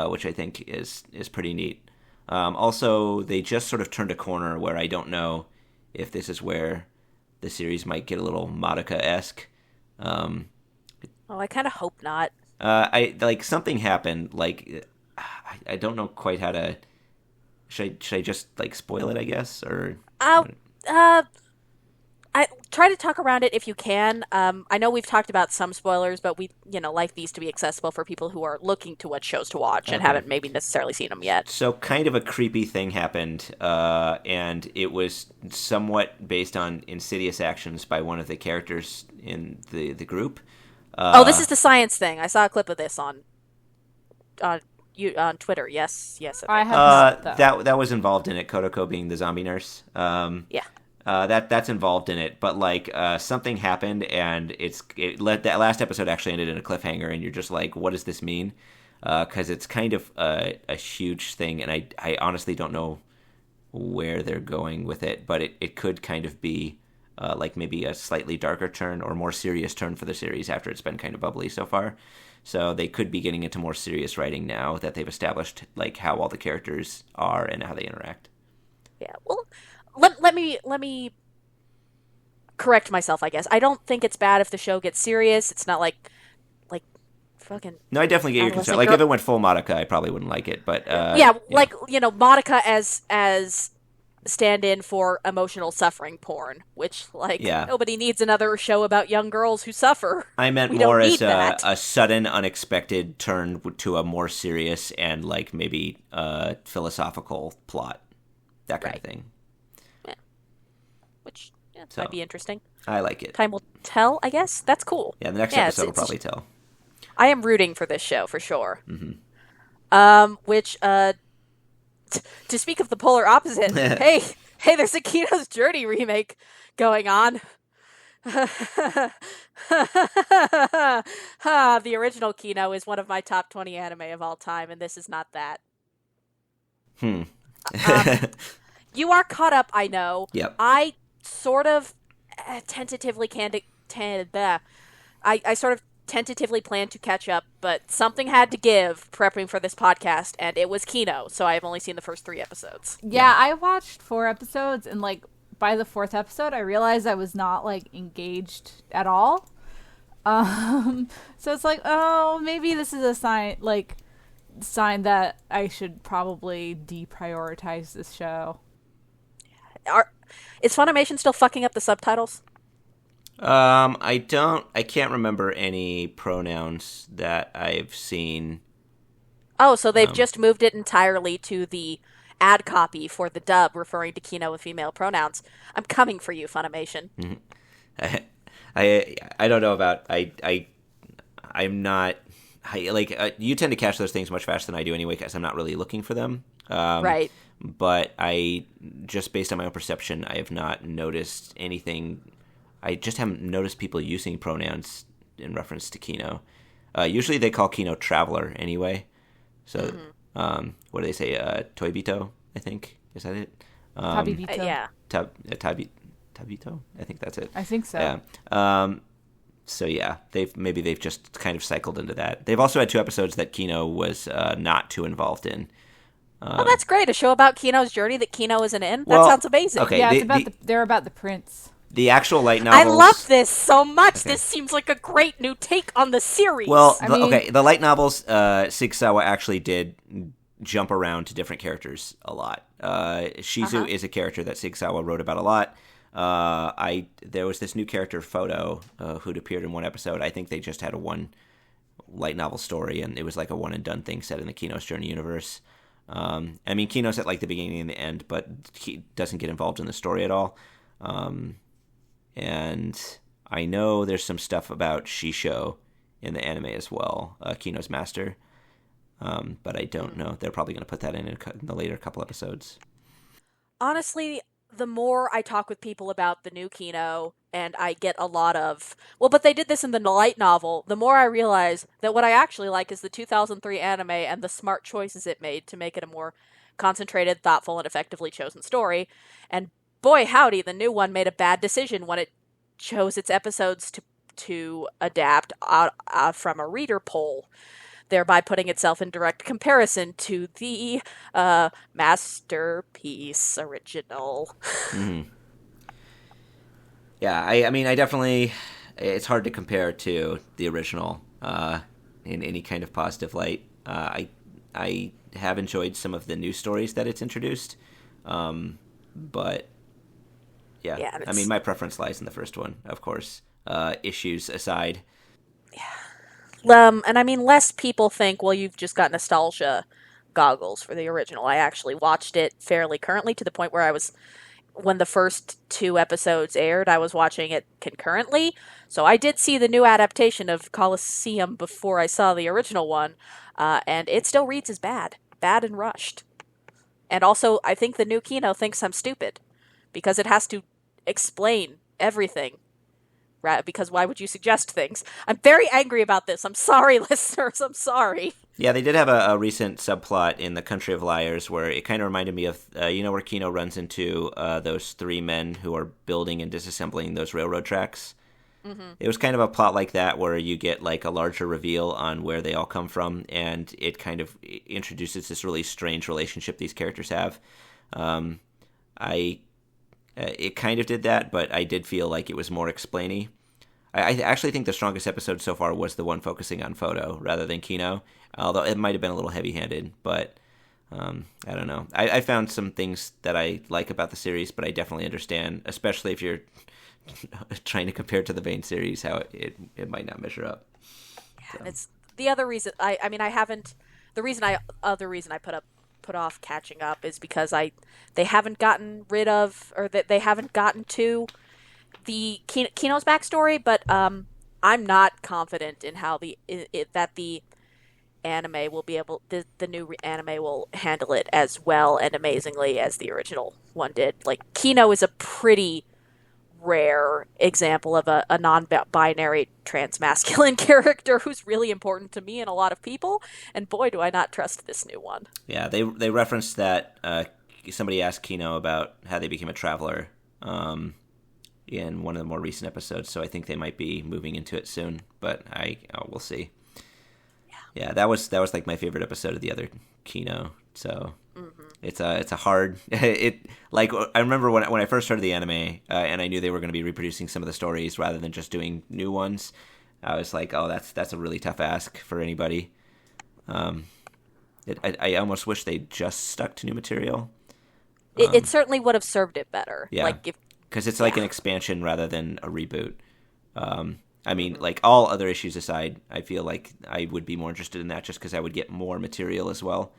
which I think is pretty neat. Also, they just sort of turned a corner where I don't know if this is where the series might get a little Madoka-esque. I kind of hope not. Uh, Something happened. I don't know quite how to. Should I just like spoil it? I guess or. I try to talk around it if you can. I know we've talked about some spoilers, but we like these to be accessible for people who are looking to what shows to watch and haven't maybe necessarily seen them yet. So kind of a creepy thing happened, and it was somewhat based on insidious actions by one of the characters in the group. This is the science thing. I saw a clip of this on Twitter. Yes. I have not, that was involved in it. Kodoko being the zombie nurse. Yeah. That's involved in it, but something happened, and that last episode actually ended in a cliffhanger, and you're just like, what does this mean? Because it's kind of a huge thing, and I honestly don't know where they're going with it, but it could kind of be maybe a slightly darker turn or more serious turn for the series after it's been kind of bubbly so far. So they could be getting into more serious writing now that they've established like how all the characters are and how they interact. Yeah, well, let me correct myself, I guess. I don't think it's bad if the show gets serious. It's not like fucking... No, I definitely get your concern. Like, if it went full Madoka, I probably wouldn't like it, but... Madoka as stand-in for emotional suffering porn, which, nobody needs another show about young girls who suffer. I meant more as a sudden, unexpected turn to a more serious and, maybe philosophical plot. That kind of thing. Yeah. Which might be interesting. I like it. Time will tell, I guess. That's cool. Yeah, the next episode will probably tell. I am rooting for this show, for sure. Mm-hmm. To speak of the polar opposite, hey, there's a Kino's Journey remake going on. The original Kino is one of my top 20 anime of all time, and this is not that. Hmm. You are caught up, I know. Yep. I sort of tentatively I sort of tentatively planned to catch up, but something had to give prepping for this podcast, and it was Kino, so I have only seen the first 3 episodes. Yeah, I watched 4 episodes, and like by the 4th episode, I realized I was not like engaged at all. So it's like, oh, maybe this is a sign that I should probably deprioritize this show. Is Funimation still fucking up the subtitles? I can't remember any pronouns that I've seen. Oh, so they've just moved it entirely to the ad copy for the dub referring to Kino with female pronouns. I'm coming for you, Funimation. I don't know about I'm not you tend to catch those things much faster than I do anyway because I'm not really looking for them. Right. But I just based on my own perception, I have not noticed anything. I just haven't noticed people using pronouns in reference to Kino. Usually they call Kino Traveler anyway. So what do they say? Toibito, I think. Is that it? Tabibito. Yeah. Tabito? I think that's it. I think so. Yeah. So yeah, they've just kind of cycled into that. They've also had 2 episodes that Kino was not too involved in. Oh, that's great. A show about Kino's journey that Kino isn't in? Well, that sounds amazing. okay. Yeah, it's about they're about the prince. The actual light novels. I love this so much. Okay. This seems like a great new take on the series. Well, the light novels, Sigsawa actually did jump around to different characters a lot. Shizu is a character that Sigsawa wrote about a lot. There was this new character, Photo, who'd appeared in 1 episode. I think they just had a 1 light novel story, and it was like a one and done thing set in the Kino's Journey universe. I mean, Kino's at like the beginning and the end, but he doesn't get involved in the story at all. And I know there's some stuff about Shisho in the anime as well, Kino's master. But I don't know. They're probably going to put that in the later couple episodes. Honestly, the more I talk with people about the new Kino, and I get a lot of, well, but they did this in the light novel, the more I realize that what I actually like is the 2003 anime and the smart choices it made to make it a more concentrated, thoughtful, and effectively chosen story. And boy howdy, the new one made a bad decision when it chose its episodes to adapt from a reader poll, thereby putting itself in direct comparison to the masterpiece original. Mm-hmm. Yeah, I mean, I definitely, it's hard to compare to the original in any kind of positive light. I have enjoyed some of the new stories that it's introduced, but yeah, I mean, my preference lies in the first one, of course, issues aside. Yeah. And I mean, less people think, well, you've just got nostalgia goggles for the original. I actually watched it fairly currently to the point where when the first 2 episodes aired, I was watching it concurrently. So I did see the new adaptation of Colosseum before I saw the original one, and it still reads as bad and rushed. And also, I think the new Kino thinks I'm stupid, because it has to explain everything. Because why would you suggest things? I'm very angry about this. I'm sorry, listeners. I'm sorry. Yeah, they did have a recent subplot in The Country of Liars where it kind of reminded me of, where Kino runs into those 3 men who are building and disassembling those railroad tracks. Mm-hmm. It was kind of a plot like that where you get like a larger reveal on where they all come from, and it kind of introduces this really strange relationship these characters have. It kind of did that, but I did feel like it was more explainy. I actually think the strongest episode so far was the one focusing on Photo rather than Kino, although it might have been a little heavy-handed, but I don't know. I found some things that I like about the series, but I definitely understand, especially if you're trying to compare it to the main series, how it might not measure up. Yeah, so. It's the other reason, the reason I put off catching up is because they haven't gotten rid of, or that they haven't gotten to the Kino's backstory, but I'm not confident in how that the anime will be able, the new anime will handle it as well and amazingly as the original one did. Like, Kino is a pretty rare example of a non-binary trans-masculine character who's really important to me and a lot of people, and boy, do I not trust this new one. Yeah, they referenced that somebody asked Kino about how they became a traveler in one of the more recent episodes, so I think they might be moving into it soon, but we'll see. Yeah, that was like my favorite episode of the other Kino, so... Mm-hmm. It's a hard I remember when I first started the anime and I knew they were going to be reproducing some of the stories rather than just doing new ones. I was like, oh, that's a really tough ask for anybody. I almost wish they just stuck to new material. It certainly would have served it better. Yeah, because it's like an expansion rather than a reboot. I mean, like all other issues aside, I feel like I would be more interested in that just because I would get more material as well.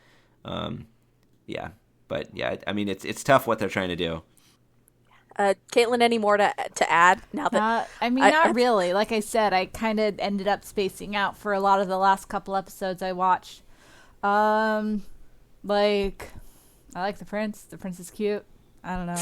Yeah, but yeah, I mean, it's tough what they're trying to do. Caitlin, any more to add? Now that not really. Like I said, I kind of ended up spacing out for a lot of the last couple episodes I watched. I like the prince. The prince is cute. I don't know.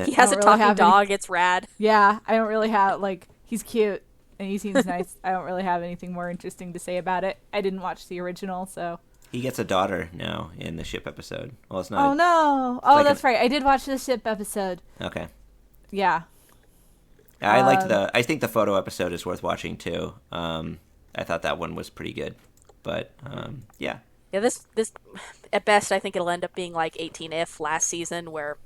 He has a talking dog. It's rad. Yeah, I don't really have he's cute and he seems nice. I don't really have anything more interesting to say about it. I didn't watch the original, so. He gets a daughter now in the ship episode. Well, it's not. Oh, no. Oh, that's right. I did watch the ship episode. Okay. Yeah. I think the photo episode is worth watching, too. I thought that one was pretty good. But, yeah. Yeah, this at best, I think it'll end up being like 18If last season, where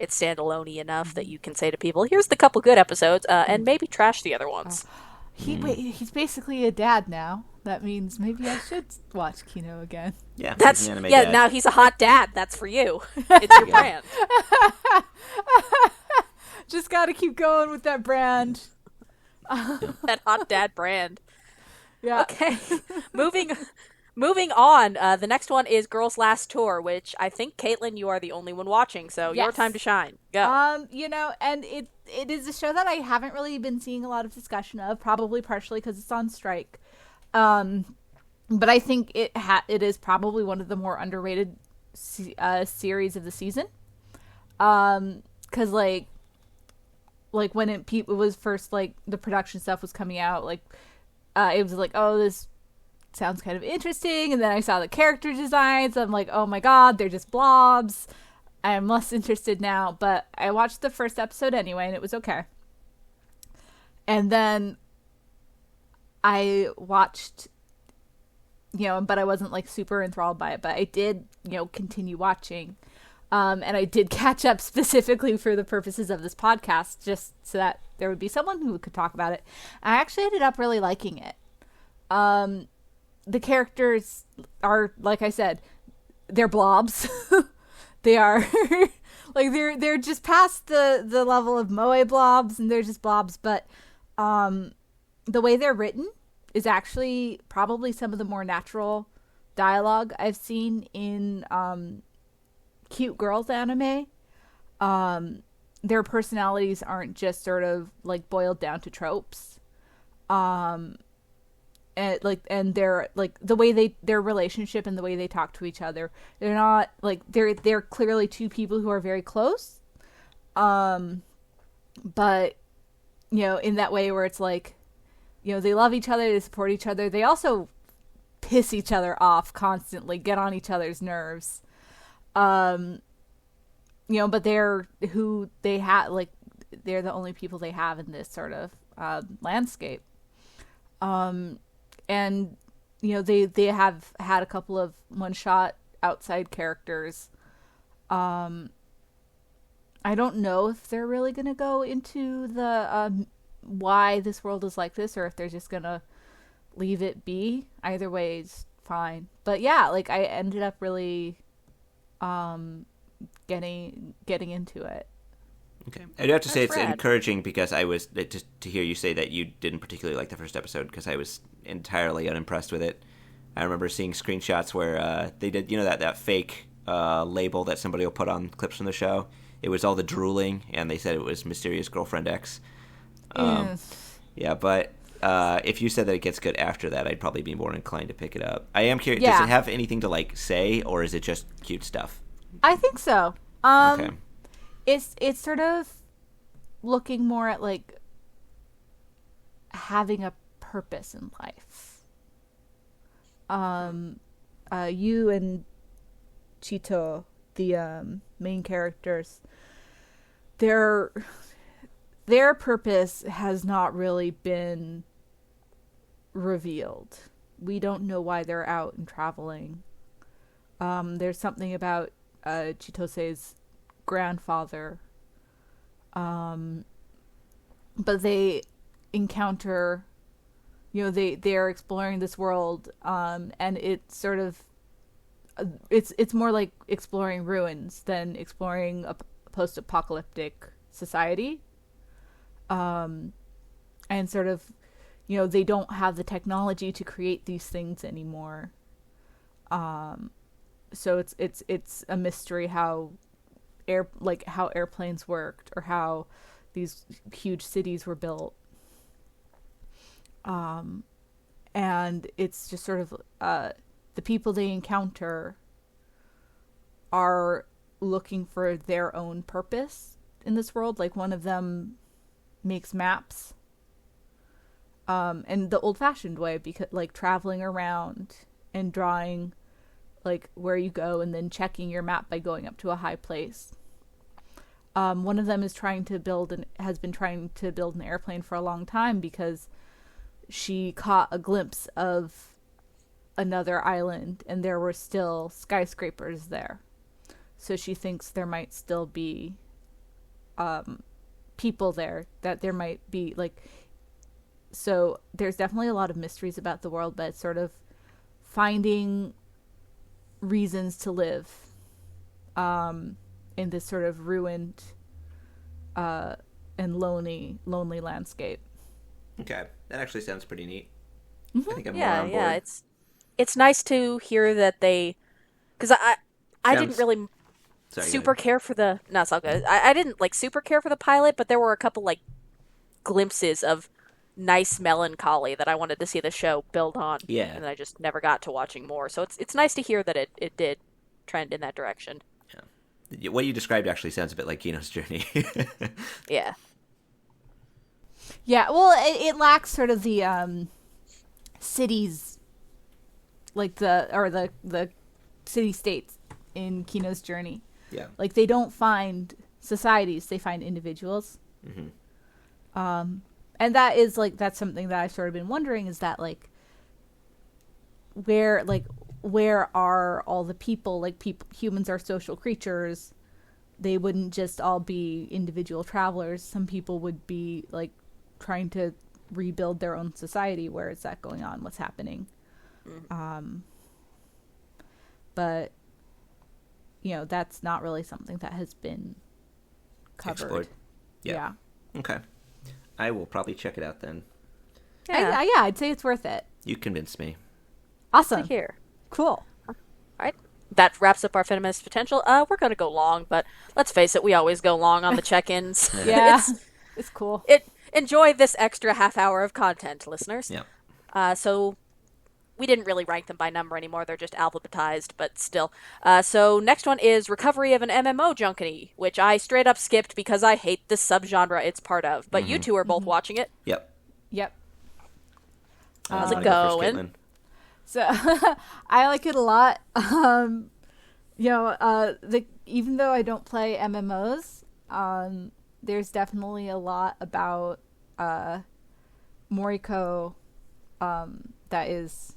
it's standalone-y enough that you can say to people, here's the couple good episodes, and maybe trash the other ones. He's basically a dad now. That means maybe I should watch Kino again. Yeah, dad. Now he's a hot dad. That's for you. It's your brand. Just got to keep going with that brand. That hot dad brand. Yeah. Okay. Moving on. The next one is Girls Last Tour, which I think, Caitlin, you are the only one watching, so your time to shine. Go. And it is a show that I haven't really been seeing a lot of discussion of, probably partially because it's on strike. But I think it is probably one of the more underrated series of the season. 'Cause like when it was first, like, the production stuff was coming out, like, it was like, oh, this sounds kind of interesting, and then I saw the character designs, I'm like, oh my god, they're just blobs. I'm less interested now, but I watched the first episode anyway, and it was okay. And then I watched, but I wasn't, like, super enthralled by it, but I did, continue watching. And I did catch up specifically for the purposes of this podcast, just so that there would be someone who could talk about it. I actually ended up really liking it. The characters are, like I said, they're blobs. They are, like, they're just past the level of moe blobs, and they're just blobs, but the way they're written is actually probably some of the more natural dialogue I've seen in cute girls anime. Their personalities aren't just sort of, like, boiled down to tropes. And they're, like, the way their relationship and the way they talk to each other, they're not, like, they're clearly two people who are very close. But, in that way where it's like, they love each other, they support each other. They also piss each other off constantly, get on each other's nerves. But they're who they have, like, they're the only people they have in this sort of landscape. And, they have had a couple of one-shot outside characters. I don't know if they're really going to go into the why this world is like this, or if they're just going to leave it be. Either way is fine. But yeah, like, I ended up really getting into it. Okay, I do have to say it's encouraging, because I was to hear you say that you didn't particularly like the first episode, because I was entirely unimpressed with it. I remember seeing screenshots where they did, that fake label that somebody will put on clips from the show. It was all the drooling, and they said it was Mysterious Girlfriend X. Yeah, but if you said that it gets good after that, I'd probably be more inclined to pick it up. I am curious, does it have anything to, like, say, or is it just cute stuff? I think so. Okay. It's sort of, looking more at like having a purpose in life. You and Chito, the main characters, their purpose has not really been revealed. We don't know why they're out and traveling. There's something about Chitose's grandfather, but they encounter, they're exploring this world, and it's sort of it's more like exploring ruins than exploring a post-apocalyptic society, and sort of, they don't have the technology to create these things anymore. So it's a mystery how airplanes worked, or how these huge cities were built. And it's just sort of the people they encounter are looking for their own purpose in this world. Like, one of them makes maps, and the old-fashioned way, because like traveling around and drawing like where you go and then checking your map by going up to a high place. One of them is has been trying to build an airplane for a long time because she caught a glimpse of another island and there were still skyscrapers there. So she thinks there might still be people there, that there might be like, so there's definitely a lot of mysteries about the world, but it's sort of finding reasons to live in this sort of ruined and lonely landscape. Okay, that actually sounds pretty neat. Mm-hmm. I think I'm more on board. Yeah, it's nice to hear that they, because I didn't really care for the, no, it's all good. I didn't like super care for the pilot, but there were a couple like glimpses of nice melancholy that I wanted to see the show build on. Yeah. And I just never got to watching more. So it's nice to hear that it did trend in that direction. Yeah. What you described actually sounds a bit like Kino's journey. Yeah. Yeah, well, it lacks sort of the cities, like the city-states in Kino's journey. Yeah. Like, they don't find societies, they find individuals. Mm-hmm. And that is, like, that's something that I've sort of been wondering, is that, like, where are all the people? Like, humans are social creatures. They wouldn't just all be individual travelers. Some people would be, like, trying to rebuild their own society. Where is that going on? What's happening? Mm-hmm. But, that's not really something that has been covered. Explored. Yeah. Okay. I will probably check it out then. Yeah, I'd say it's worth it. You convinced me. Awesome. Here. Cool. All right. That wraps up our feminist potential. We're going to go long, but let's face it, we always go long on the check-ins. Yeah. It's cool. Enjoy this extra half hour of content, listeners. Yeah. So we didn't really rank them by number anymore. They're just alphabetized, but still. So next one is Recovery of an MMO Junkie, which I straight up skipped because I hate the subgenre it's part of. But you two are both watching it. Yep. How's it going? So I like it a lot. Even though I don't play MMOs, there's definitely a lot about Moriko that is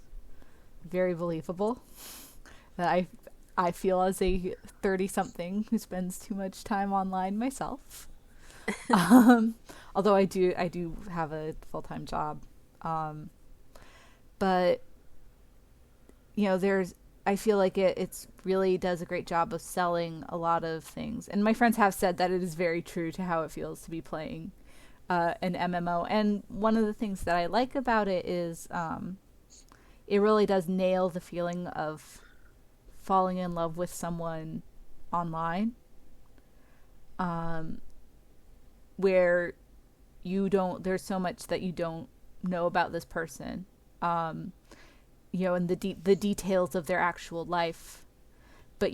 very believable. That I feel as a 30-something who spends too much time online myself. Although I do have a full-time job. But I feel like it's really does a great job of selling a lot of things. And my friends have said that it is very true to how it feels to be playing an MMO. And one of the things that I like about it is it really does nail the feeling of falling in love with someone online, where there's so much that you don't know about this person, and the details of their actual life, but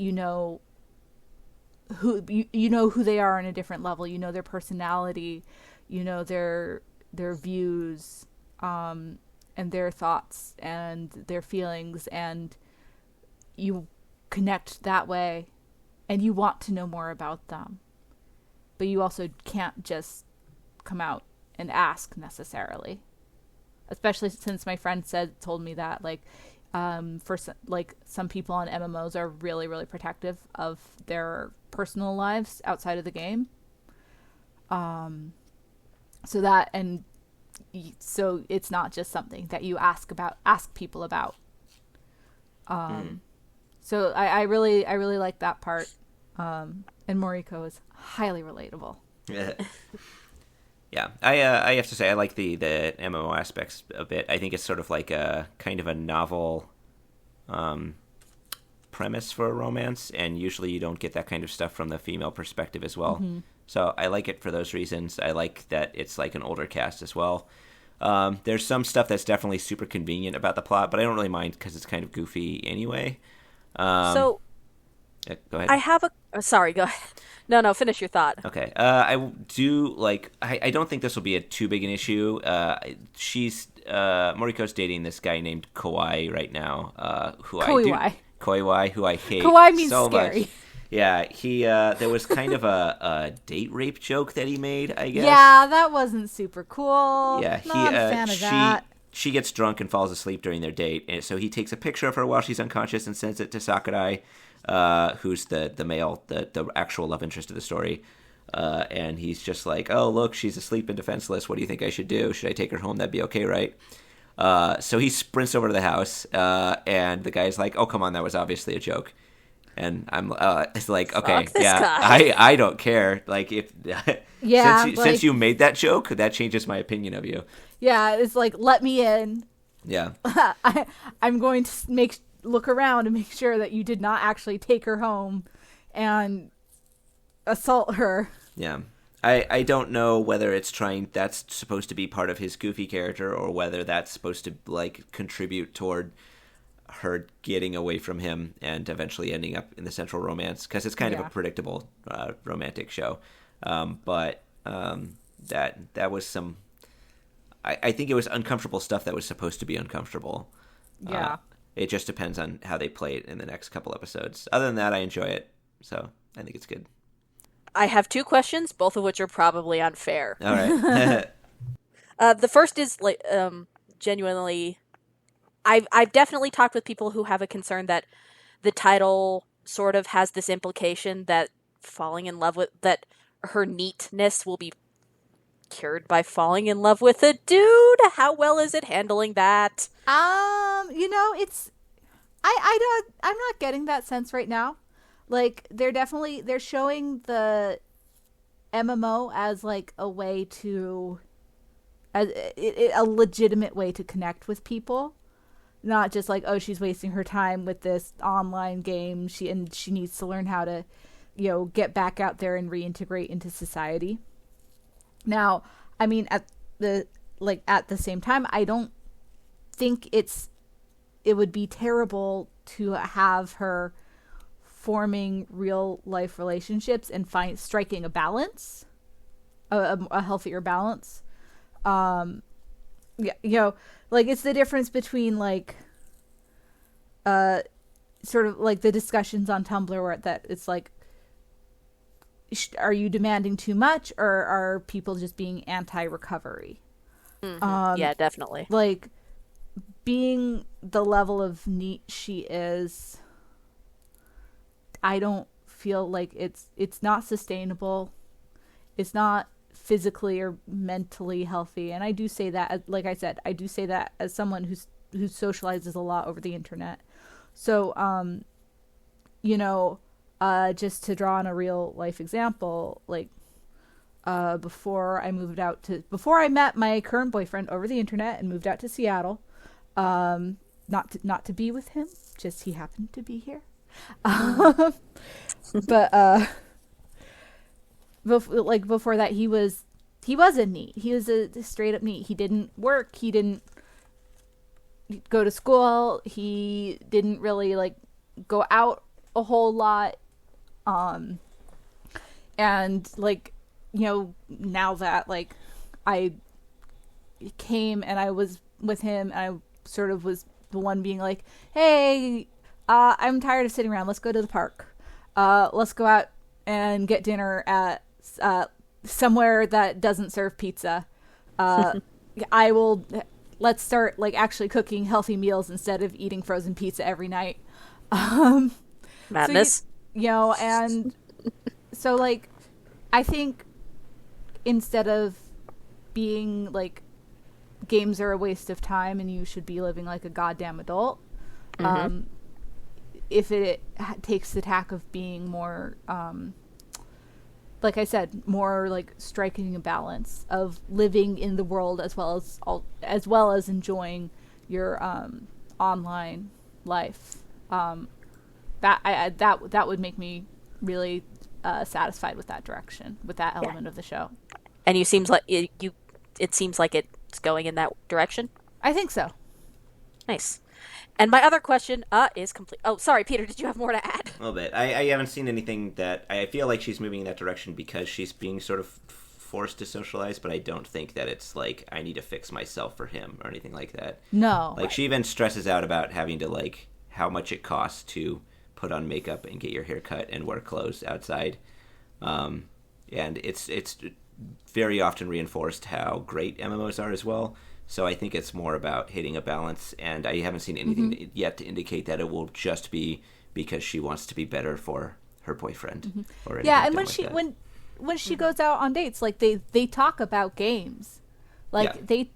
who you know who they are on a different level. You know their personality, you know their views, and their thoughts and their feelings, and you connect that way, and you want to know more about them, but you also can't just come out and ask necessarily. Especially since my friend told me that some people on MMOs are really, really protective of their personal lives outside of the game. So it's not just something that you ask people about. So I really like that part. And Moriko is highly relatable. Yeah, I have to say I like the MMO aspects a bit. I think it's sort of like a kind of a novel premise for a romance, and usually you don't get that kind of stuff from the female perspective as well. Mm-hmm. So I like it for those reasons. I like that it's like an older cast as well. There's some stuff that's definitely super convenient about the plot, but I don't really mind because it's kind of goofy anyway. Go ahead. I have a... sorry, go ahead. No, finish your thought. Okay. I do like... I don't think this will be too big an issue. Moriko's dating this guy named Kawai right now. Kawai, who I hate Kawai means so scary. Much. Yeah, there was kind of a date rape joke that he made, I guess. Yeah, that wasn't super cool. Yeah, Not a fan of that. She gets drunk and falls asleep during their date, and so he takes a picture of her while she's unconscious and sends it to Sakurai, who's the male, the actual love interest of the story. And he's just like, oh, look, she's asleep and defenseless. What do you think I should do? Should I take her home? That'd be okay, right? So he sprints over to the house, and the guy's like, oh, come on, that was obviously a joke. And I'm it's like, okay, yeah, I don't care. Like, if since you made that joke, that changes my opinion of you. Yeah, it's like, let me in. Yeah. I'm going to look around and make sure that you did not actually take her home and assault her. Yeah. I don't know whether that's supposed to be part of his goofy character, or whether that's supposed to like contribute toward her getting away from him and eventually ending up in the central romance, because it's kind of a predictable romantic show. But that was some... I think it was uncomfortable stuff that was supposed to be uncomfortable. Yeah. It just depends on how they play it in the next couple episodes. Other than that, I enjoy it. So I think it's good. I have 2 questions, both of which are probably unfair. All right. The first is like genuinely... I've definitely talked with people who have a concern that the title sort of has this implication that that her neatness will be cured by falling in love with a dude. How well is it handling that? It's I'm not getting that sense right now. Like, they're showing the MMO as like a way to a legitimate way to connect with people. Not just like, oh, she's wasting her time with this online game. She needs to learn how to, get back out there and reintegrate into society. Now, I mean, at the same time, I don't think it would be terrible to have her forming real life relationships and striking a balance, a healthier balance. Like, it's the difference between, like, sort of, like, the discussions on Tumblr where it's like, are you demanding too much, or are people just being anti-recovery? Mm-hmm. Yeah, definitely. Like, being the level of neat she is, I don't feel like it's not sustainable. It's not physically or mentally healthy, and I do say that, like I said, I do say that as someone who socializes a lot over the internet. So, just to draw on a real life example, like, before I met my current boyfriend over the internet and moved out to Seattle, not to be with him, just he happened to be here. But before that, he was a NEET. He was a straight up NEET. He didn't work. He didn't go to school. He didn't really like go out a whole lot. And like, now that like I came and I was with him, and I sort of was the one being like, hey, I'm tired of sitting around. Let's go to the park. Let's go out and get dinner at somewhere that doesn't serve pizza. Let's start like actually cooking healthy meals instead of eating frozen pizza every night. Madness. So, and so like, I think instead of being like, games are a waste of time and you should be living like a goddamn adult, if it takes the tack of being more, like I said, more like striking a balance of living in the world as well as enjoying your online life, that would make me really satisfied with that direction, with that element of the show. And it seems like it's going in that direction. I think so. Nice. And my other question is complete. Oh, sorry, Peter. Did you have more to add? A little bit. I haven't seen anything that I feel like she's moving in that direction because she's being sort of forced to socialize. But I don't think that it's like I need to fix myself for him or anything like that. No. Like she even stresses out about having to like how much it costs to put on makeup and get your hair cut and wear clothes outside. And it's very often reinforced how great MMOs are as well. So I think it's more about hitting a balance, and I haven't seen anything yet to indicate that it will just be because she wants to be better for her boyfriend. Or yeah, and when she goes out on dates, like they talk about games, like they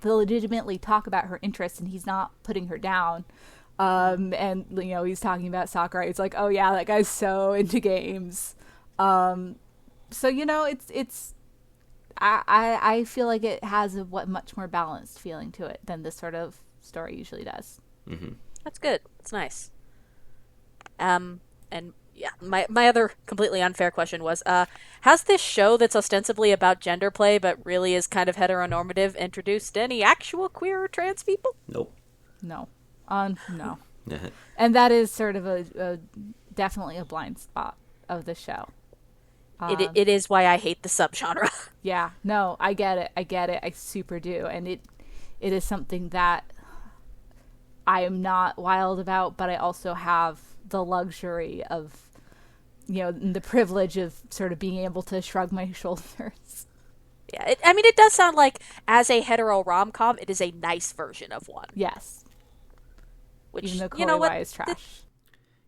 legitimately talk about her interests, and he's not putting her down. And he's talking about soccer. He's like, oh yeah, that guy's so into games. So it's. I feel like it has a much more balanced feeling to it than this sort of story usually does. That's good. It's nice. And yeah, my other completely unfair question was, has this show that's ostensibly about gender play but really is kind of heteronormative introduced any actual queer or trans people? Nope. No. No. And that is sort of a definitely a blind spot of the show. It is why I hate the subgenre. Yeah, no, I get it. I super do. And it is something that I am not wild about, but I also have the luxury of, the privilege of sort of being able to shrug my shoulders. Yeah, it does sound like, as a hetero rom-com, it is a nice version of one. Yes. Which, even though Corey is trash.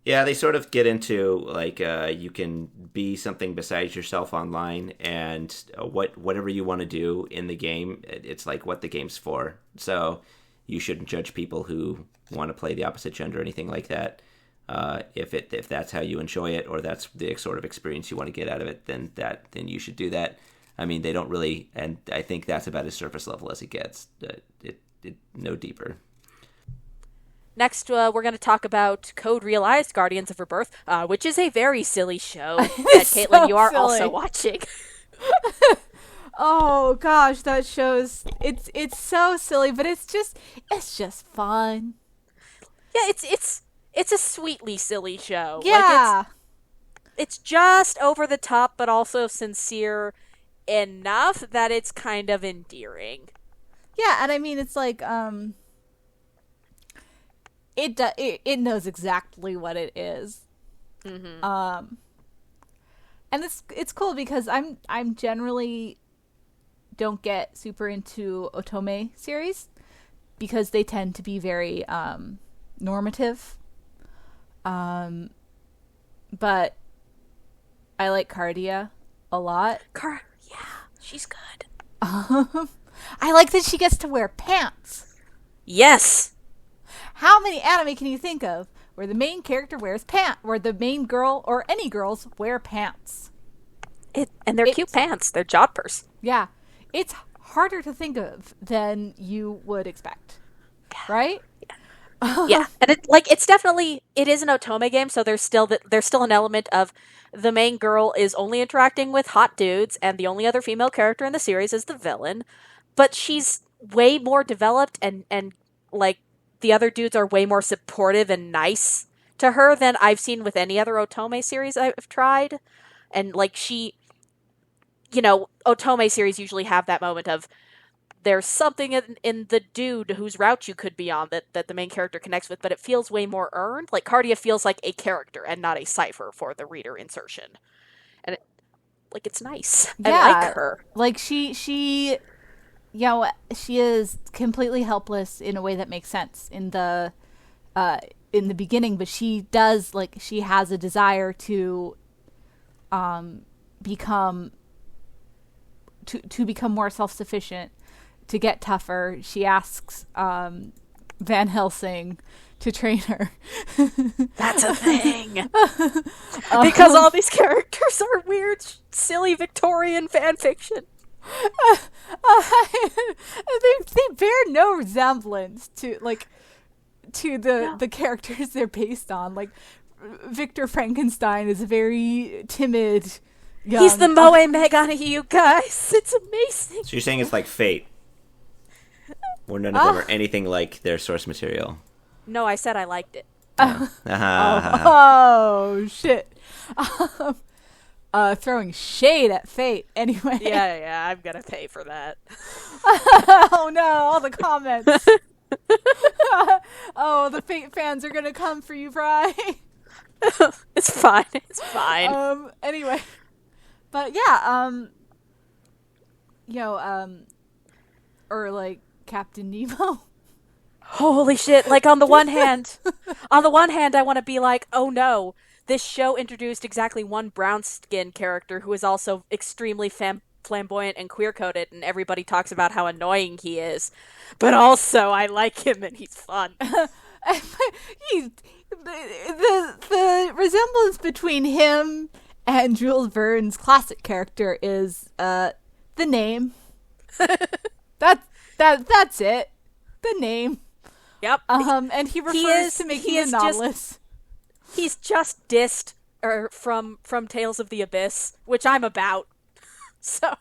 Yeah, they sort of get into, like, you can be something besides yourself online, and whatever you want to do in the game, it's like what the game's for. So you shouldn't judge people who want to play the opposite gender or anything like that. If that's how you enjoy it, or that's the sort of experience you want to get out of it, then you should do that. I mean, they don't really, and I think that's about as surface level as it gets. No deeper. Next, we're going to talk about Code Realized Guardians of Rebirth, which is a very silly show that, Caitlin, you are also watching. Oh, gosh, that show's... It's so silly, but it's just fun. Yeah, it's a sweetly silly show. Yeah. Like, it's just over the top, but also sincere enough that it's kind of endearing. Yeah, and I mean, it's like, It knows exactly what it is. And it's cool because I'm generally don't get super into otome series because they tend to be very normative. But I like Cardia a lot. Yeah, she's good. I like that she gets to wear pants. Yes. How many anime can you think of where the main character wears pants, where the main girl or any girls wear pants? And they're cute pants. They're jodhpurs. Yeah. It's harder to think of than you would expect. Right? Yeah. And it is an otome game, so there's still an element of the main girl is only interacting with hot dudes, and the only other female character in the series is the villain. But she's way more developed and like, the other dudes are way more supportive and nice to her than I've seen with any other otome series I've tried. And, like, she, you know, otome series usually have that moment of there's something in the dude whose route you could be on that the main character connects with, but it feels way more earned. Like, Cardia feels like a character and not a cipher for the reader insertion. And, it's nice. Yeah, I like her. Like, she is completely helpless in a way that makes sense in the beginning, but she does, like, she has a desire to become more self-sufficient, to get tougher. She asks Van Helsing to train her. That's a thing. Because all these characters are weird, silly Victorian fan fiction. They bear no resemblance to the characters they're based on. Like, Victor Frankenstein is a very timid young... He's the Moe Megane, you guys. It's amazing. So you're saying it's like Fate, where none of them are anything like their source material. No, I said I liked it. Oh, shit. Throwing shade at Fate, anyway. Yeah, I'm gonna pay for that. Oh no, all the comments. Oh, the Fate fans are gonna come for you, Vrai. It's fine. Anyway. But yeah, or like Captain Nemo. Holy shit, like on the one hand, I want to be like, oh no, this show introduced exactly one brown-skinned character who is also extremely flamboyant and queer-coded, and everybody talks about how annoying he is. But also, I like him and he's fun. The resemblance between him and Jules Verne's classic character is the name. That's it. The name. Yep. And he refers to making a novelist. He's just dissed from Tales of the Abyss, which I'm about. So.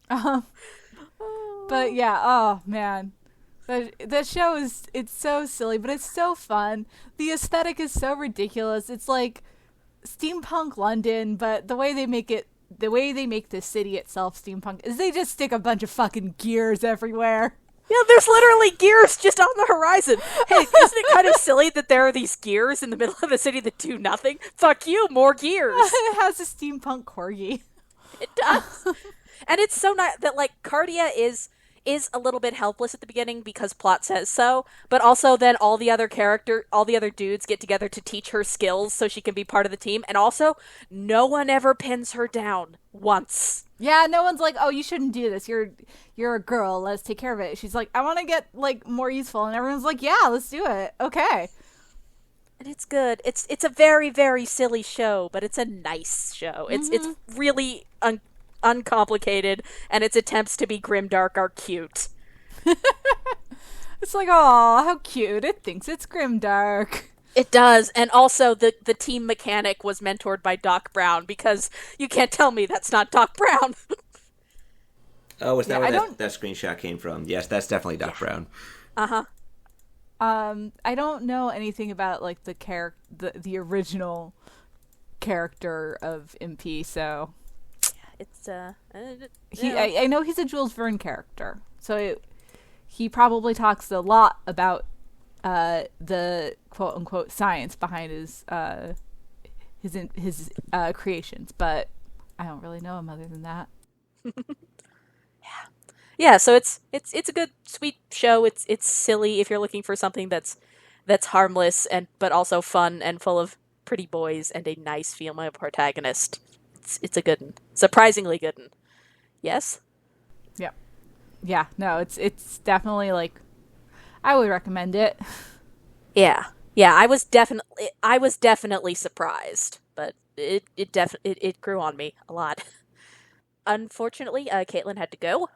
But yeah, oh man. The show it's so silly, but it's so fun. The aesthetic is so ridiculous. It's like steampunk London, but the way they make the city itself steampunk is they just stick a bunch of fucking gears everywhere. Yeah, there's literally gears just on the horizon. Hey, isn't it kind of silly that there are these gears in the middle of the city that do nothing? Fuck you, more gears. It has a steampunk corgi. It does. And it's so nice that, like, Cardia is a little bit helpless at the beginning because plot says so, but also then all the other dudes get together to teach her skills so she can be part of the team, and also no one ever pins her down once. Yeah, no one's like, oh, you shouldn't do this. You're a girl. Let's take care of it. She's like, I want to get, like, more useful, and everyone's like, yeah, let's do it. Okay. And it's good. It's a very, very silly show, but it's a nice show. It's really uncomplicated, and its attempts to be grimdark are cute. It's like, oh, how cute. It thinks it's grimdark. It does, and also the team mechanic was mentored by Doc Brown, because you can't tell me that's not Doc Brown. Oh, is that where that screenshot came from? Yes, that's definitely Doc Brown. Uh-huh. I don't know anything about, like, the original character of MP, so... It's, I know he's a Jules Verne character, so he probably talks a lot about the quote-unquote science behind his creations, but I don't really know him other than that. Yeah, so it's a good, sweet show. It's silly if you're looking for something that's harmless but also fun and full of pretty boys and a nice female protagonist. It's a good one. Surprisingly good one. Yes? Yeah, no, it's definitely, like, I would recommend it. Yeah, I was definitely surprised, but it grew on me a lot. Unfortunately, Caitlin had to go.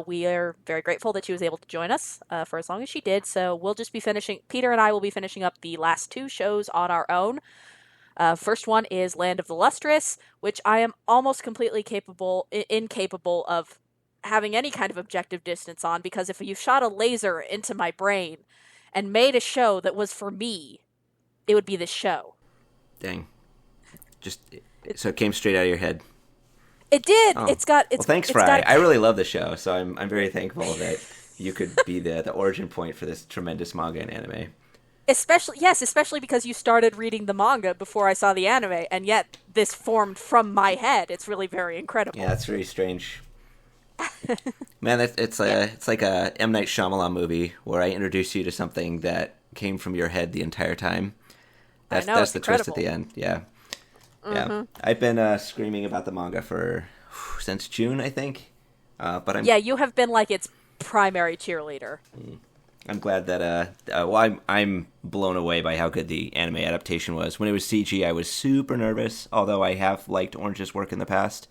We are very grateful that she was able to join us for as long as she did, so we'll just be Peter and I will be finishing up the last two shows on our own. First one is Land of the Lustrous, which I am almost completely incapable of having any kind of objective distance on, because if you shot a laser into my brain and made a show that was for me, it would be this show. Dang. So it came straight out of your head. It did. Oh. It's got. It's, well, thanks, it's Vrai. got I really love the show, so I'm very thankful that you could be the origin point for this tremendous manga and anime. Especially because you started reading the manga before I saw the anime, and yet this formed from my head. It's really very incredible. Yeah, it's very strange. Man, it's like a M. Night Shyamalan movie where I introduce you to something that came from your head the entire time. That's the twist at the end. Yeah. Yeah. I've been screaming about the manga since June, I think. But you have been like its primary cheerleader. I'm glad that I'm blown away by how good the anime adaptation was. When it was CG, I was super nervous, although I have liked Orange's work in the past,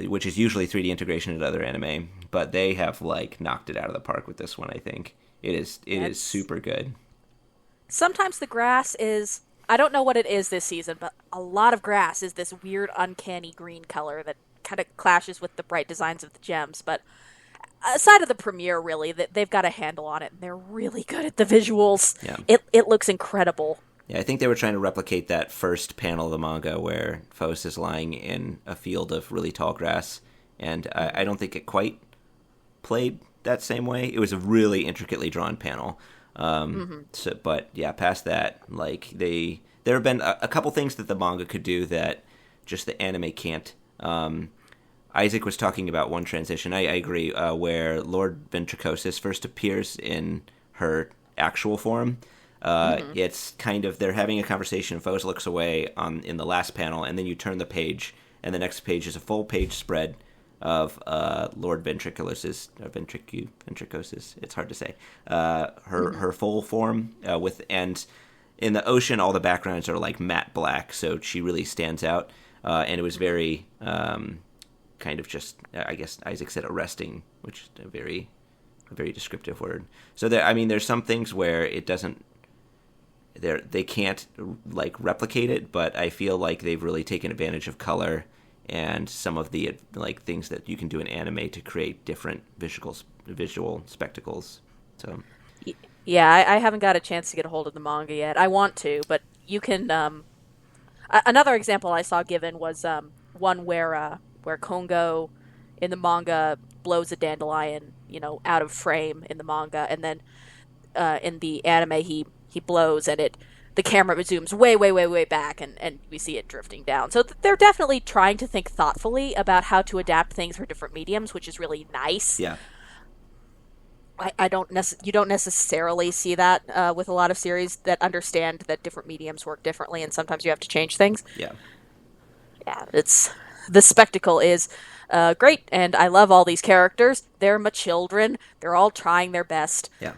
which is usually 3D integration into other anime, but they have knocked it out of the park with this one, I think. It is super good. Sometimes the grass is, I don't know what it is this season, but a lot of grass is this weird uncanny green color that kind of clashes with the bright designs of the gems, but aside of the premiere, really, that they've got a handle on it, and they're really good at the visuals. Yeah. It looks incredible. Yeah, I think they were trying to replicate that first panel of the manga where Phos is lying in a field of really tall grass, and I don't think it quite played that same way. It was a really intricately drawn panel. But yeah, past that, there have been a couple things that the manga could do that just the anime can't. Isaac was talking about one transition. I agree, where Lord Ventricosis first appears in her actual form. It's kind of, they're having a conversation, Phos looks away in the last panel, and then you turn the page, and the next page is a full page spread of Lord Ventricosis. It's hard to say. Her full form, and in the ocean, all the backgrounds are matte black, so she really stands out. And it was very kind of just, I guess Isaac said arresting, which is a very descriptive word. So there's some things where it doesn't, they can't replicate it, but I feel like they've really taken advantage of color and some of the things that you can do in anime to create different visual spectacles. So yeah, I haven't got a chance to get a hold of the manga yet. I want to, but you can. Another example I saw given was one where Kongo in the manga blows a dandelion, out of frame in the manga, and then in the anime he blows and the camera zooms way back and we see it drifting down. So they're definitely trying to think thoughtfully about how to adapt things for different mediums, which is really nice. Yeah. You don't necessarily see that with a lot of series that understand that different mediums work differently, and sometimes you have to change things. Yeah. Yeah, the spectacle is great, and I love all these characters. They're my children. They're all trying their best. Yeah.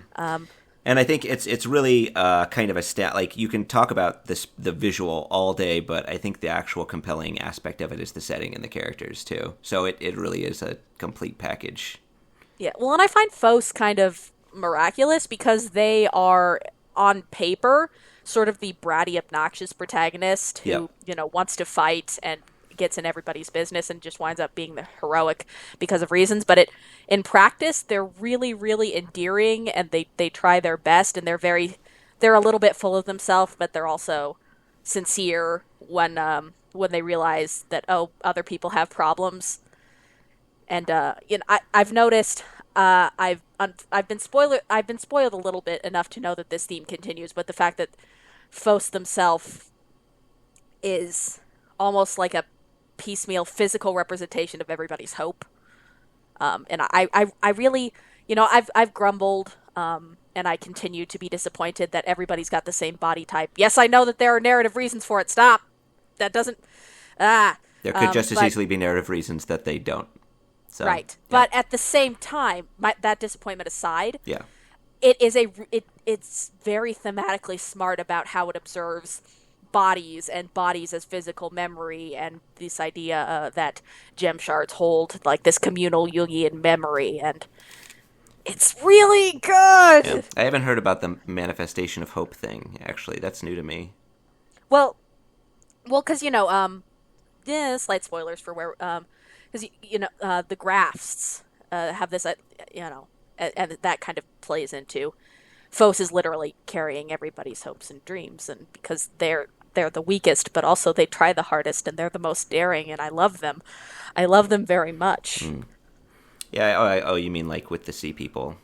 And I think it's really kind of a stat. You can talk about the visual all day, but I think the actual compelling aspect of it is the setting and the characters too. So it really is a complete package. Yeah, well, and I find Phos kind of miraculous because they are, on paper, sort of the bratty, obnoxious protagonist who, wants to fight and gets in everybody's business and just winds up being the heroic because of reasons. But in practice, they're really, really endearing, and they try their best, and they're a little bit full of themselves, but they're also sincere when they realize that, other people have problems. And I've noticed I've been spoiled a little bit enough to know that this theme continues, but the fact that Phos themselves is almost like a piecemeal physical representation of everybody's hope. And I really, I've grumbled, and I continue to be disappointed that everybody's got the same body type. Yes, I know that there are narrative reasons for it. Stop. That doesn't. There could just as easily be narrative reasons that they don't. So, right, yeah. But at the same time, that disappointment aside, yeah, it's very thematically smart about how it observes bodies and bodies as physical memory, and this idea that gem shards hold this communal Jungian memory, and it's really good. Yeah. I haven't heard about the manifestation of hope thing. Actually, that's new to me. Well, because slight spoilers for where. Because, the grafts have this, and that kind of plays into Phos is literally carrying everybody's hopes and dreams, and because they're they're the weakest, but also they try the hardest and they're the most daring, and I love them. I love them very much. Yeah. Oh, you mean like with the sea people?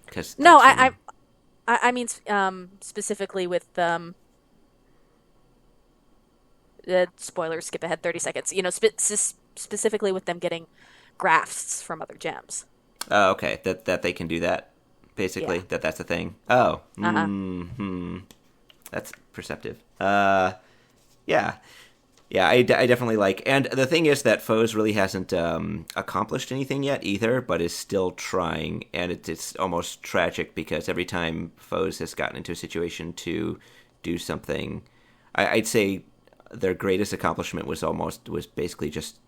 Cause No, I mean specifically with spoilers. Skip ahead 30 seconds. You know, specifically with them getting grafts from other gems. Oh, okay. That they can do that. Basically, Yeah. that's a thing. Oh, that's perceptive. Yeah. I definitely like. And the thing is that Foes really hasn't accomplished anything yet either, but is still trying. And it's almost tragic because every time Foes has gotten into a situation to do something, I'd say their greatest accomplishment was basically just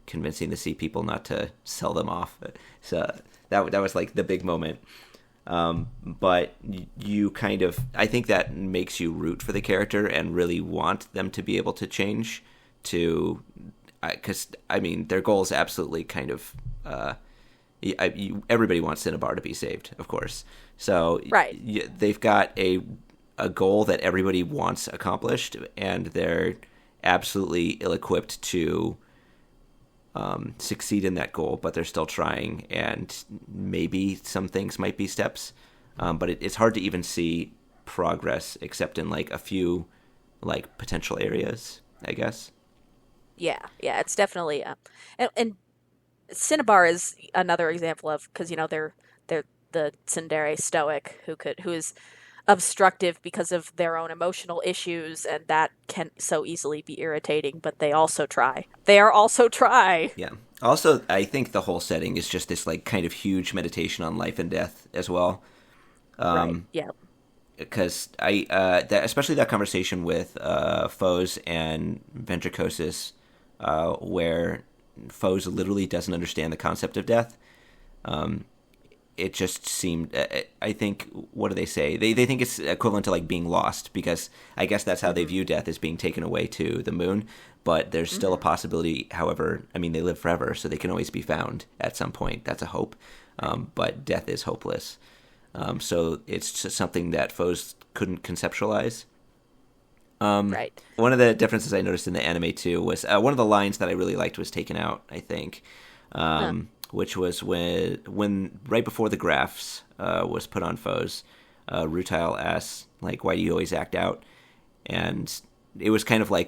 convincing the sea people not to sell them off. So that was like the big moment. But you kind of, I think that makes you root for the character and really want them to be able to change because I mean their goal is absolutely kind of everybody wants Cinnabar to be saved, of course. So right. They've got a goal that everybody wants accomplished, and they're absolutely ill-equipped to succeed in that goal, but they're still trying, and maybe some things might be steps, but it's hard to even see progress except in like a few like potential areas, I guess. Yeah, it's definitely and Cinnabar is another example of, because you know they're the tsundere stoic who is obstructive because of their own emotional issues, and that can so easily be irritating, but they also try. Yeah. Also, I think the whole setting is just this like kind of huge meditation on life and death as well. Right. Yeah. Because especially that conversation with Foes and Ventricosis, where Foes literally doesn't understand the concept of death. It just seemed, I think, what do they say? They think it's equivalent to like being lost, because I guess that's how they view death, as being taken away to the moon. But there's still a possibility, however, I mean, they live forever, so they can always be found at some point. That's a hope. But death is hopeless. So it's just something that Foes couldn't conceptualize. Right. One of the differences I noticed in the anime, too, was one of the lines that I really liked was taken out, I think. Which was when right before the graphs was put on Foes, Rutile asks, like, why do you always act out? And it was kind of like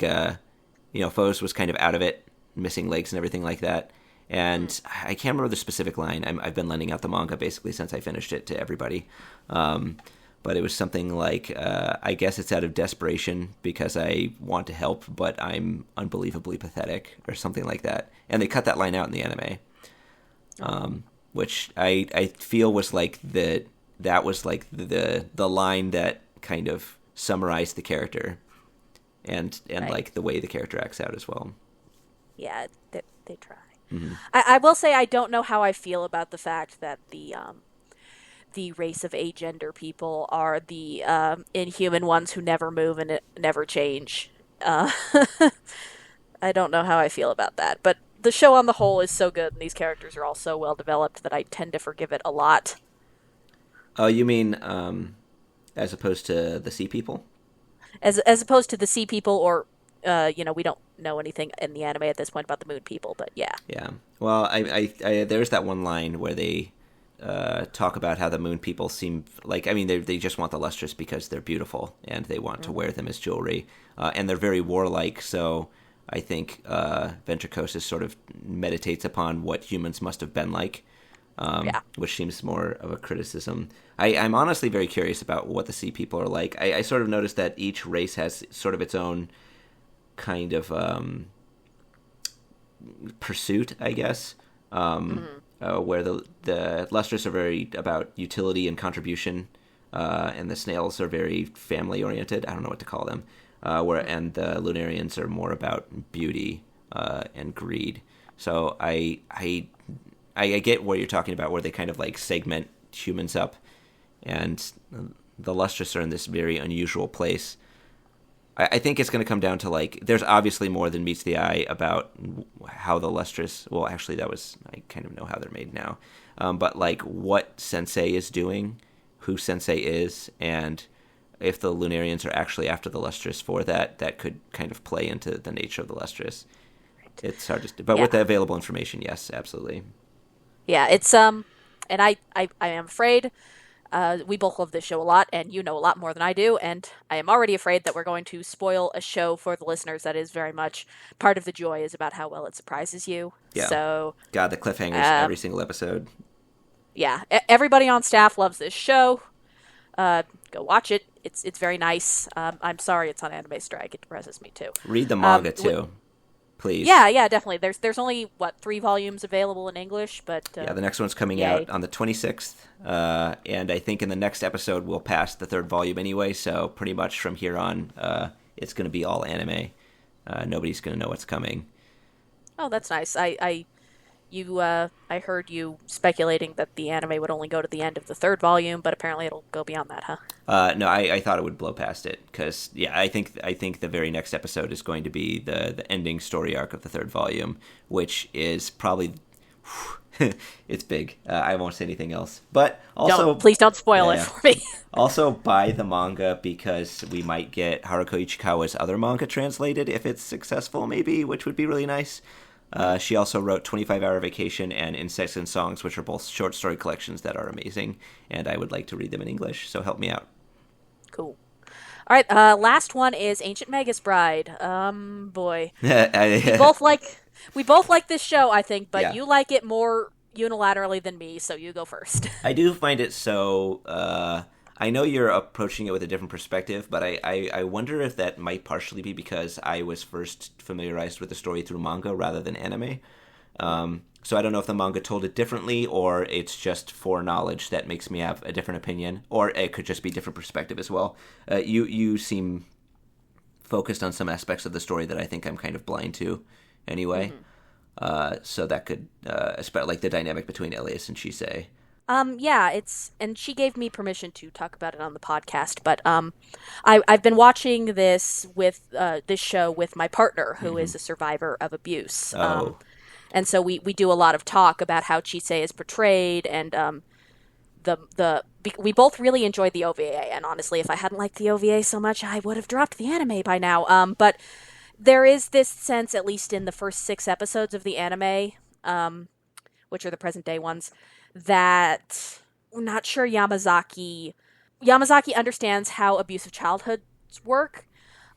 Foes was kind of out of it, missing legs and everything like that. And I can't remember the specific line. I've been lending out the manga basically since I finished it to everybody. But it was something like, I guess it's out of desperation because I want to help, but I'm unbelievably pathetic, or something like that. And they cut that line out in the anime. Which I feel was like the line that kind of summarized the character, and right. Like the way the character acts out as well. Yeah, they try. Mm-hmm. I will say I don't know how I feel about the fact that the race of agender people are the inhuman ones who never move and never change. I don't know how I feel about that, but the show on the whole is so good, and these characters are all so well developed that I tend to forgive it a lot. Oh, you mean as opposed to the sea people? As opposed to the sea people, or we don't know anything in the anime at this point about the moon people, but yeah. Yeah. Well, I there's that one line where they talk about how the moon people seem like, I mean, they just want the Lustrous because they're beautiful and they want to wear them as jewelry, and they're very warlike. So I think Ventricosis sort of meditates upon what humans must have been like, which seems more of a criticism. I'm honestly very curious about what the sea people are like. I sort of noticed that each race has sort of its own kind of pursuit, I guess, where the Lustrous are very about utility and contribution, and the snails are very family-oriented. I don't know what to call them. And the Lunarians are more about beauty and greed. So I get what you're talking about, where they kind of like segment humans up, and the Lustrous are in this very unusual place. I think it's going to come down to, like, there's obviously more than meets the eye about how the Lustrous, well, actually I kind of know how they're made now, but like what Sensei is doing, who Sensei is, and if the Lunarians are actually after the Lustrous for that could kind of play into the nature of the Lustrous. It's hard to, but with the available information, yes, absolutely. Yeah, it's and I am afraid. We both love this show a lot, and you know a lot more than I do, and I am already afraid that we're going to spoil a show for the listeners that is very much part of the joy is about how well it surprises you. Yeah. So, God, the cliffhangers every single episode. Yeah, everybody on staff loves this show. Go watch it. It's very nice. I'm sorry it's on Anime Strike. It depresses me too. Read the manga too. Please. Yeah, definitely. There's only 3 volumes available in English, but the next one's coming out on the 26th, and I think in the next episode we'll pass the 3rd volume anyway. So pretty much from here on, it's going to be all anime. Nobody's going to know what's coming. Oh, that's nice. I heard you speculating that the anime would only go to the end of the 3rd volume, but apparently it'll go beyond that, huh? No, I thought it would blow past it because I think the very next episode is going to be the ending story arc of the 3rd volume, which is probably it's big. I won't say anything else, but also please don't spoil it for me. Also buy the manga because we might get Haruko Ichikawa's other manga translated if it's successful, maybe, which would be really nice. She also wrote 25-Hour Vacation and Insects and Songs, which are both short story collections that are amazing, and I would like to read them in English, so help me out. Cool. All right, last one is Ancient Magus Bride. Boy. We both like this show, I think, but you like it more unilaterally than me, so you go first. I do find it so... I know you're approaching it with a different perspective, but I wonder if that might partially be because I was first familiarized with the story through manga rather than anime. So I don't know if the manga told it differently, or it's just foreknowledge that makes me have a different opinion, or it could just be different perspective as well. You seem focused on some aspects of the story that I think I'm kind of blind to anyway. So that could, like the dynamic between Elias and Chisei. And she gave me permission to talk about it on the podcast, but I've been watching this show with my partner, who is a survivor of abuse. And so we do a lot of talk about how Chisei is portrayed, and we both really enjoyed the OVA, and honestly, if I hadn't liked the OVA so much, I would have dropped the anime by now. But there is this sense, at least in the first 6 episodes of the anime, which are the present day ones, that I'm not sure Yamazaki understands how abusive childhoods work,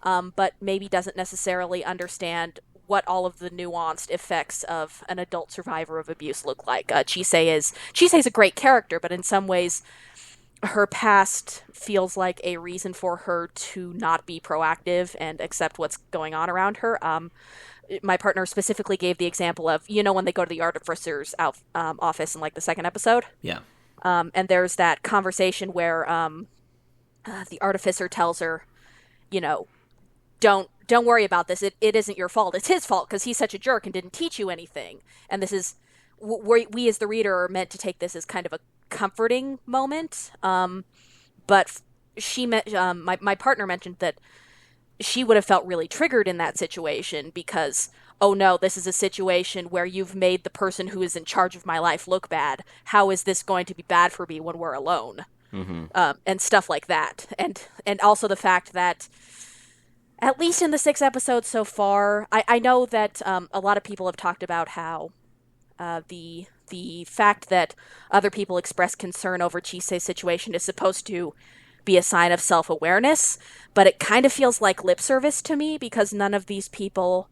but maybe doesn't necessarily understand what all of the nuanced effects of an adult survivor of abuse look like. Chisei's a great character, but in some ways her past feels like a reason for her to not be proactive and accept what's going on around her. My partner specifically gave the example of, when they go to the artificer's office in like the 2nd episode. Yeah. And there's that conversation where the artificer tells her, don't worry about this. It isn't your fault. It's his fault because he's such a jerk and didn't teach you anything. And this is we as the reader are meant to take this as kind of a comforting moment. But my partner mentioned that she would have felt really triggered in that situation because, oh no, this is a situation where you've made the person who is in charge of my life look bad. How is this going to be bad for me when we're alone? And stuff like that. And also the fact that, at least in the 6 episodes so far, I know that a lot of people have talked about how the fact that other people express concern over Chisei's situation is supposed to be a sign of self-awareness, but it kind of feels like lip service to me because none of these people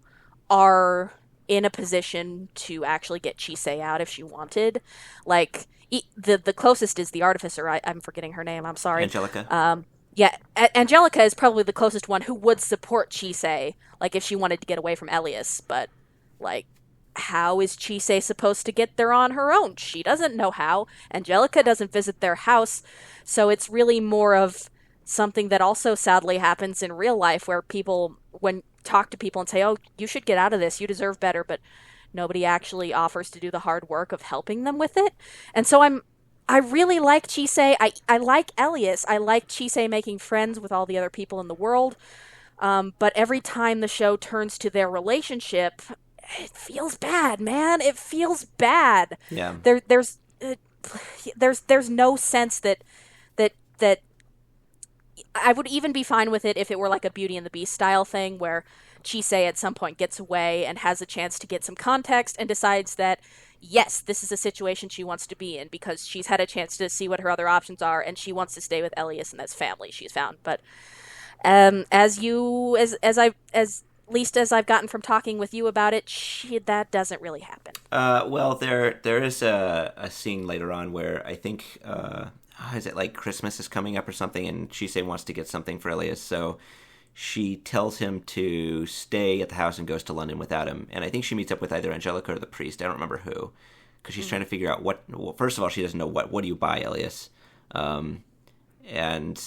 are in a position to actually get Chisei out if she wanted. Like, the closest is the artificer. I'm forgetting her name. I'm sorry. Angelica. Angelica is probably the closest one who would support Chisei, like, if she wanted to get away from Elias, but, like, how is Chisei supposed to get there on her own? She doesn't know how. Angelica doesn't visit their house, so it's really more of something that also sadly happens in real life, where people, when talk to people and say, oh, you should get out of this, you deserve better, but nobody actually offers to do the hard work of helping them with it. And so I really like Chisei. I like Elias. I like Chisei making friends with all the other people in the world. But every time the show turns to their relationship, it feels bad, man. It feels bad. Yeah. There's no sense that I would even be fine with it if it were like a Beauty and the Beast style thing where Chisei at some point gets away and has a chance to get some context and decides that, yes, this is a situation she wants to be in because she's had a chance to see what her other options are and she wants to stay with Elias and this family she's found. But as least as I've gotten from talking with you about it, that doesn't really happen. Well, there is a scene later on where I think is it like Christmas is coming up or something, and Chisei wants to get something for Elias, so she tells him to stay at the house and goes to London without him. And I think she meets up with either Angelica or the priest. I don't remember who, because she's trying to figure out what. Well, first of all, she doesn't know what do you buy, Elias, and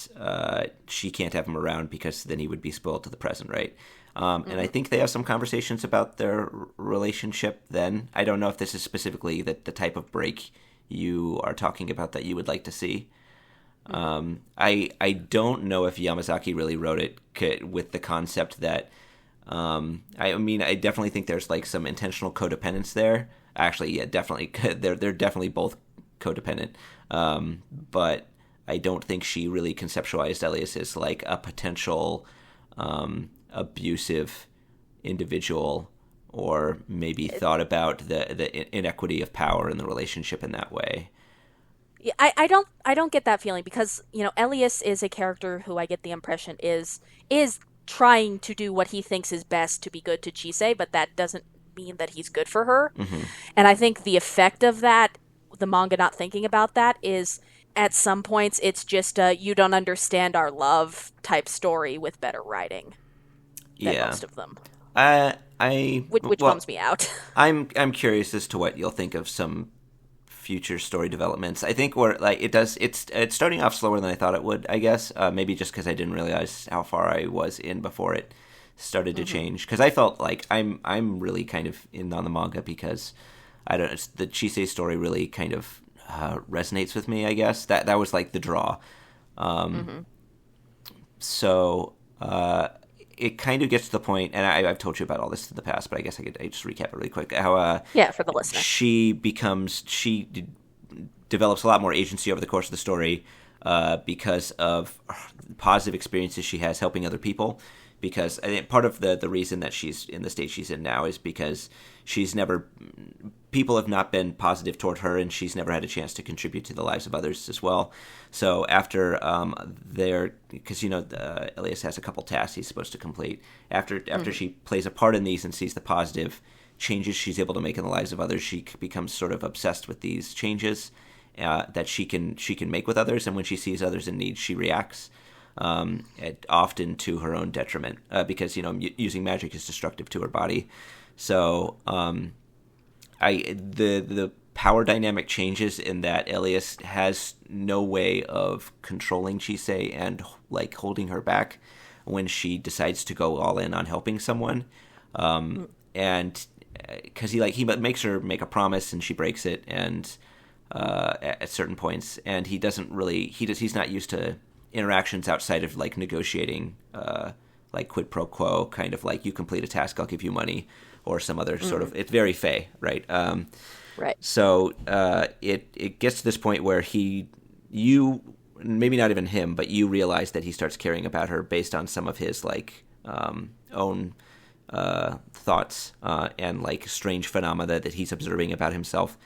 she can't have him around because then he would be spoiled to the present, right? And I think they have some conversations about their relationship then. I don't know if this is specifically the type of break you are talking about that you would like to see. I don't know if Yamazaki really wrote it with the concept that, I mean, I definitely think there's like some intentional codependence there. Actually, yeah, definitely. They're definitely both codependent. But I don't think she really conceptualized Elias as like a potential, abusive individual, or maybe thought about the inequity of power in the relationship in that way. Yeah, I don't get that feeling because, Elias is a character who I get the impression is trying to do what he thinks is best to be good to Chisei, but that doesn't mean that he's good for her. Mm-hmm. And I think the effect of that, the manga not thinking about that, is at some points it's just a you don't understand our love type story with better writing than most of them. Which bums me out. I'm curious as to what you'll think of some future story developments. I think it's starting off slower than I thought it would, I guess. Maybe just because I didn't realize how far I was in before it started to change. Because I felt like I'm really kind of in on the manga because the Chisei story really kind of resonates with me, I guess. That was like the draw. So it kind of gets to the point, and I've told you about all this in the past, but I guess I just recap it really quick. How for the listener, she develops a lot more agency over the course of the story because of positive experiences she has helping other people. Because I think part of the reason that she's in the state she's in now is because people have not been positive toward her, and she's never had a chance to contribute to the lives of others as well. So after because Elias has a couple tasks he's supposed to complete. After she plays a part in these and sees the positive changes she's able to make in the lives of others, she becomes sort of obsessed with these changes that she can make with others. And when she sees others in need, she reacts. Often to her own detriment, because using magic is destructive to her body. So the power dynamic changes in that Elias has no way of controlling Chisei and like holding her back when she decides to go all in on helping someone, and because he makes her make a promise and she breaks it, and at certain points, and he's not used to interactions outside of like negotiating, like quid pro quo, kind of like you complete a task, I'll give you money, or some other sort of. It's very fey, right? Right. So it gets to this point where you maybe not even him, but you realize that he starts caring about her based on some of his like own thoughts and like strange phenomena that he's observing about himself,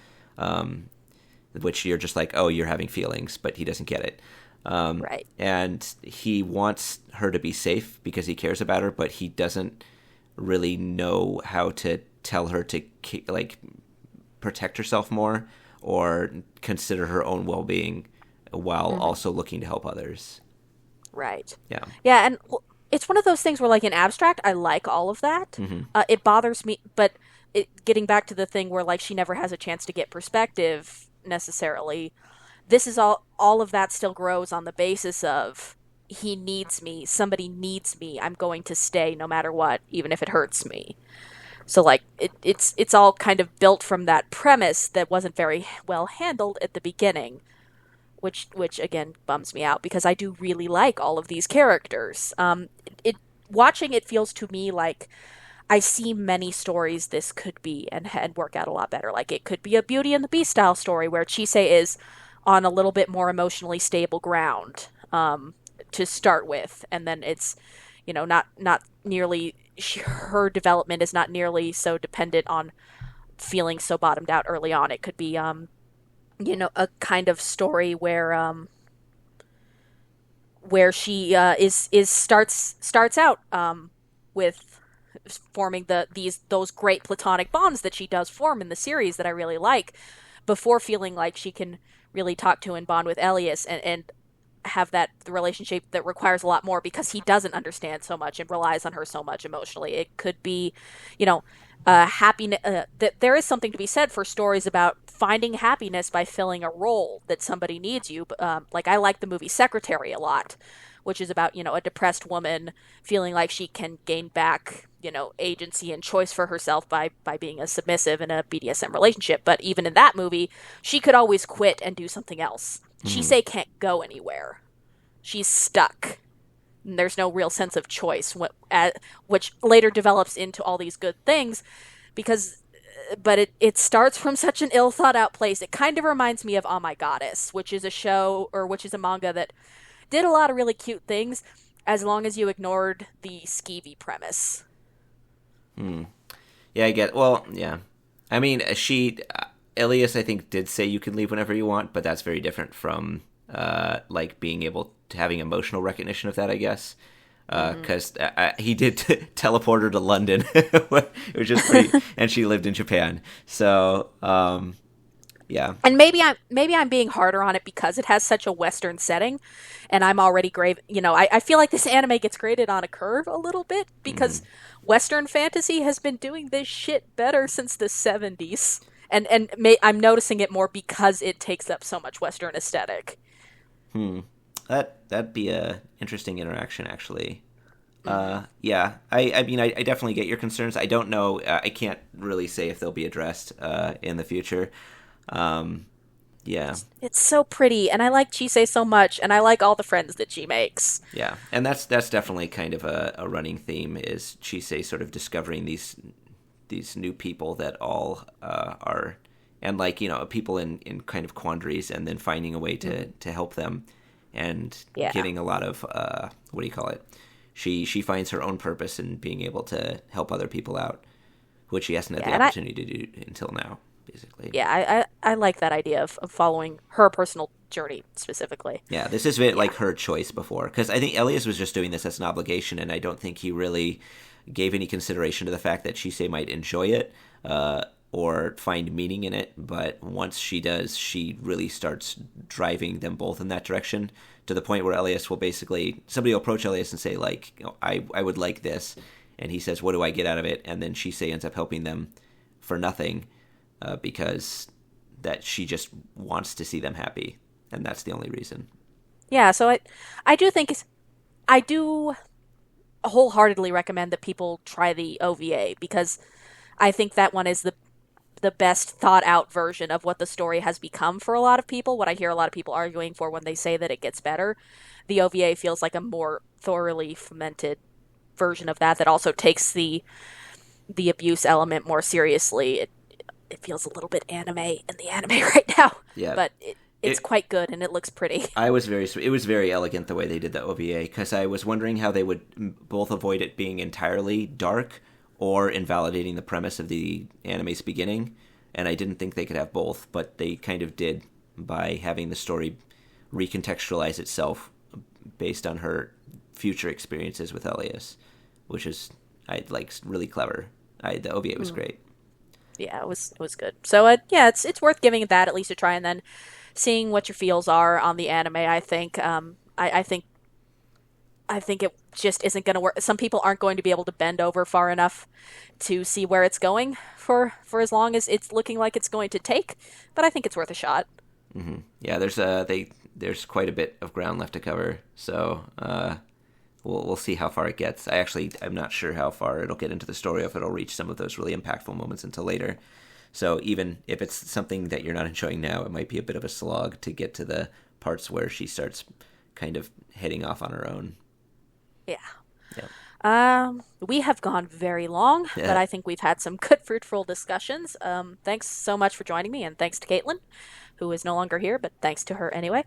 which you're just like, oh, you're having feelings, but he doesn't get it. Right. And he wants her to be safe because he cares about her, but he doesn't really know how to tell her to like protect herself more or consider her own well-being while also looking to help others. Right. Yeah. Yeah, and it's one of those things where, like, in abstract, I like all of that. It bothers me, but getting back to the thing where, like, she never has a chance to get perspective necessarily. This is all of that still grows on the basis of he needs me, somebody needs me, I'm going to stay no matter what, even if it hurts me. So like it's all kind of built from that premise that wasn't very well handled at the beginning, which again bums me out because I do really like all of these characters. Watching it feels to me like I see many stories this could be and work out a lot better. Like it could be a Beauty and the Beast style story where Chisei is on a little bit more emotionally stable ground, to start with, and then it's, not nearly, her development is not nearly so dependent on feeling so bottomed out early on. It could be, a kind of story where she starts out with forming those great platonic bonds that she does form in the series that I really like, before feeling like she can really talk to and bond with Elias and have the relationship that requires a lot more because he doesn't understand so much and relies on her so much emotionally. It could be, happiness. That there is something to be said for stories about finding happiness by filling a role that somebody needs you. Like, I like the movie Secretary a lot, which is about, a depressed woman feeling like she can gain back, agency and choice for herself by being a submissive in a BDSM relationship. But even in that movie, she could always quit and do something else. Chisei can't go anywhere. She's stuck. And there's no real sense of choice, which later develops into all these good things, but it starts from such an ill thought out place. It kind of reminds me of Anime-Gataris, which is a manga that did a lot of really cute things as long as you ignored the skeevy premise. Yeah, I get. Well, yeah. I mean, Elias, I think, did say you can leave whenever you want, but that's very different from like being able to having emotional recognition of that, I guess. Because he did teleport her to London, which is pretty, and she lived in Japan. So, yeah. And maybe I'm being harder on it because it has such a Western setting, and I'm already I feel like this anime gets graded on a curve a little bit because Western fantasy has been doing this shit better since the 70s, and I'm noticing it more because it takes up so much Western aesthetic. That'd be a interesting interaction, actually. Yeah, I mean, I definitely get your concerns. I don't know. I can't really say if they'll be addressed in the future. Yeah. It's so pretty, and I like Chisei so much, and I like all the friends that she makes. Yeah, and that's definitely kind of a running theme, is Chisei sort of discovering these new people that all are, and like, people in kind of quandaries, and then finding a way to help them, and getting a lot of, what do you call it? She finds her own purpose in being able to help other people out, which she hasn't had the opportunity to do until now, basically. Yeah, I like that idea of following her personal journey specifically. Yeah, this is like her choice before, because I think Elias was just doing this as an obligation, and I don't think he really gave any consideration to the fact that Chisei might enjoy it or find meaning in it. But once she does, she really starts driving them both in that direction, to the point where Elias will basically, somebody will approach Elias and say, like, I would like this, and he says, what do I get out of it? And then Chisei ends up helping them for nothing, because that she just wants to see them happy, and that's the only reason. Yeah, so I do wholeheartedly recommend that people try the OVA, because I think that one is the best thought out version of what the story has become for a lot of people. What I hear a lot of people arguing for when they say that it gets better, the OVA feels like a more thoroughly fermented version of that also takes the abuse element more seriously. It feels a little bit anime in the anime right now. Yeah. But it's quite good, and it looks pretty. It was very elegant the way they did the OVA, because I was wondering how they would both avoid it being entirely dark or invalidating the premise of the anime's beginning, and I didn't think they could have both, but they kind of did by having the story recontextualize itself based on her future experiences with Elias, which is really clever. The OVA was great. Yeah, it was good. So it's worth giving that at least a try, and then seeing what your feels are on the anime. I think I think it just isn't going to work. Some people aren't going to be able to bend over far enough to see where it's going for as long as it's looking like it's going to take. But I think it's worth a shot. Mm-hmm. Yeah, there's quite a bit of ground left to cover. So we'll see how far it gets. I'm not sure how far it'll get into the story, if it'll reach some of those really impactful moments until later. So even if it's something that you're not enjoying now, it might be a bit of a slog to get to the parts where she starts kind of heading off on her own. Yeah. We have gone very long, but I think we've had some good, fruitful discussions. Thanks so much for joining me, and thanks to Caitlin, who is no longer here, but thanks to her anyway.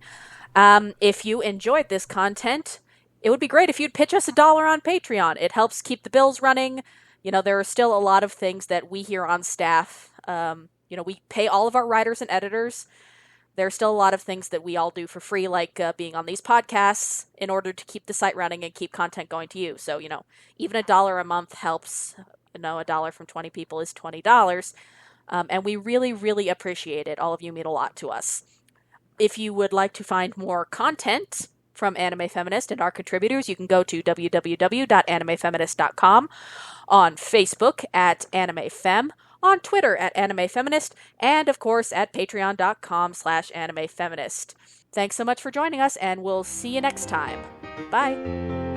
If you enjoyed this content, it would be great if you'd pitch us $1 on Patreon. It helps keep the bills running. There are still a lot of things that we here on staff, we pay all of our writers and editors. There are still a lot of things that we all do for free, like being on these podcasts, in order to keep the site running and keep content going to you. So, even $1 a month helps. $1 from 20 people is $20. And we really, really appreciate it. All of you mean a lot to us. If you would like to find more content from Anime Feminist and our contributors, you can go to www.animefeminist.com, on Facebook at Anime Fem, on Twitter at Anime Feminist, and of course at patreon.com/Anime Feminist. Thanks so much for joining us, and we'll see you next time. Bye!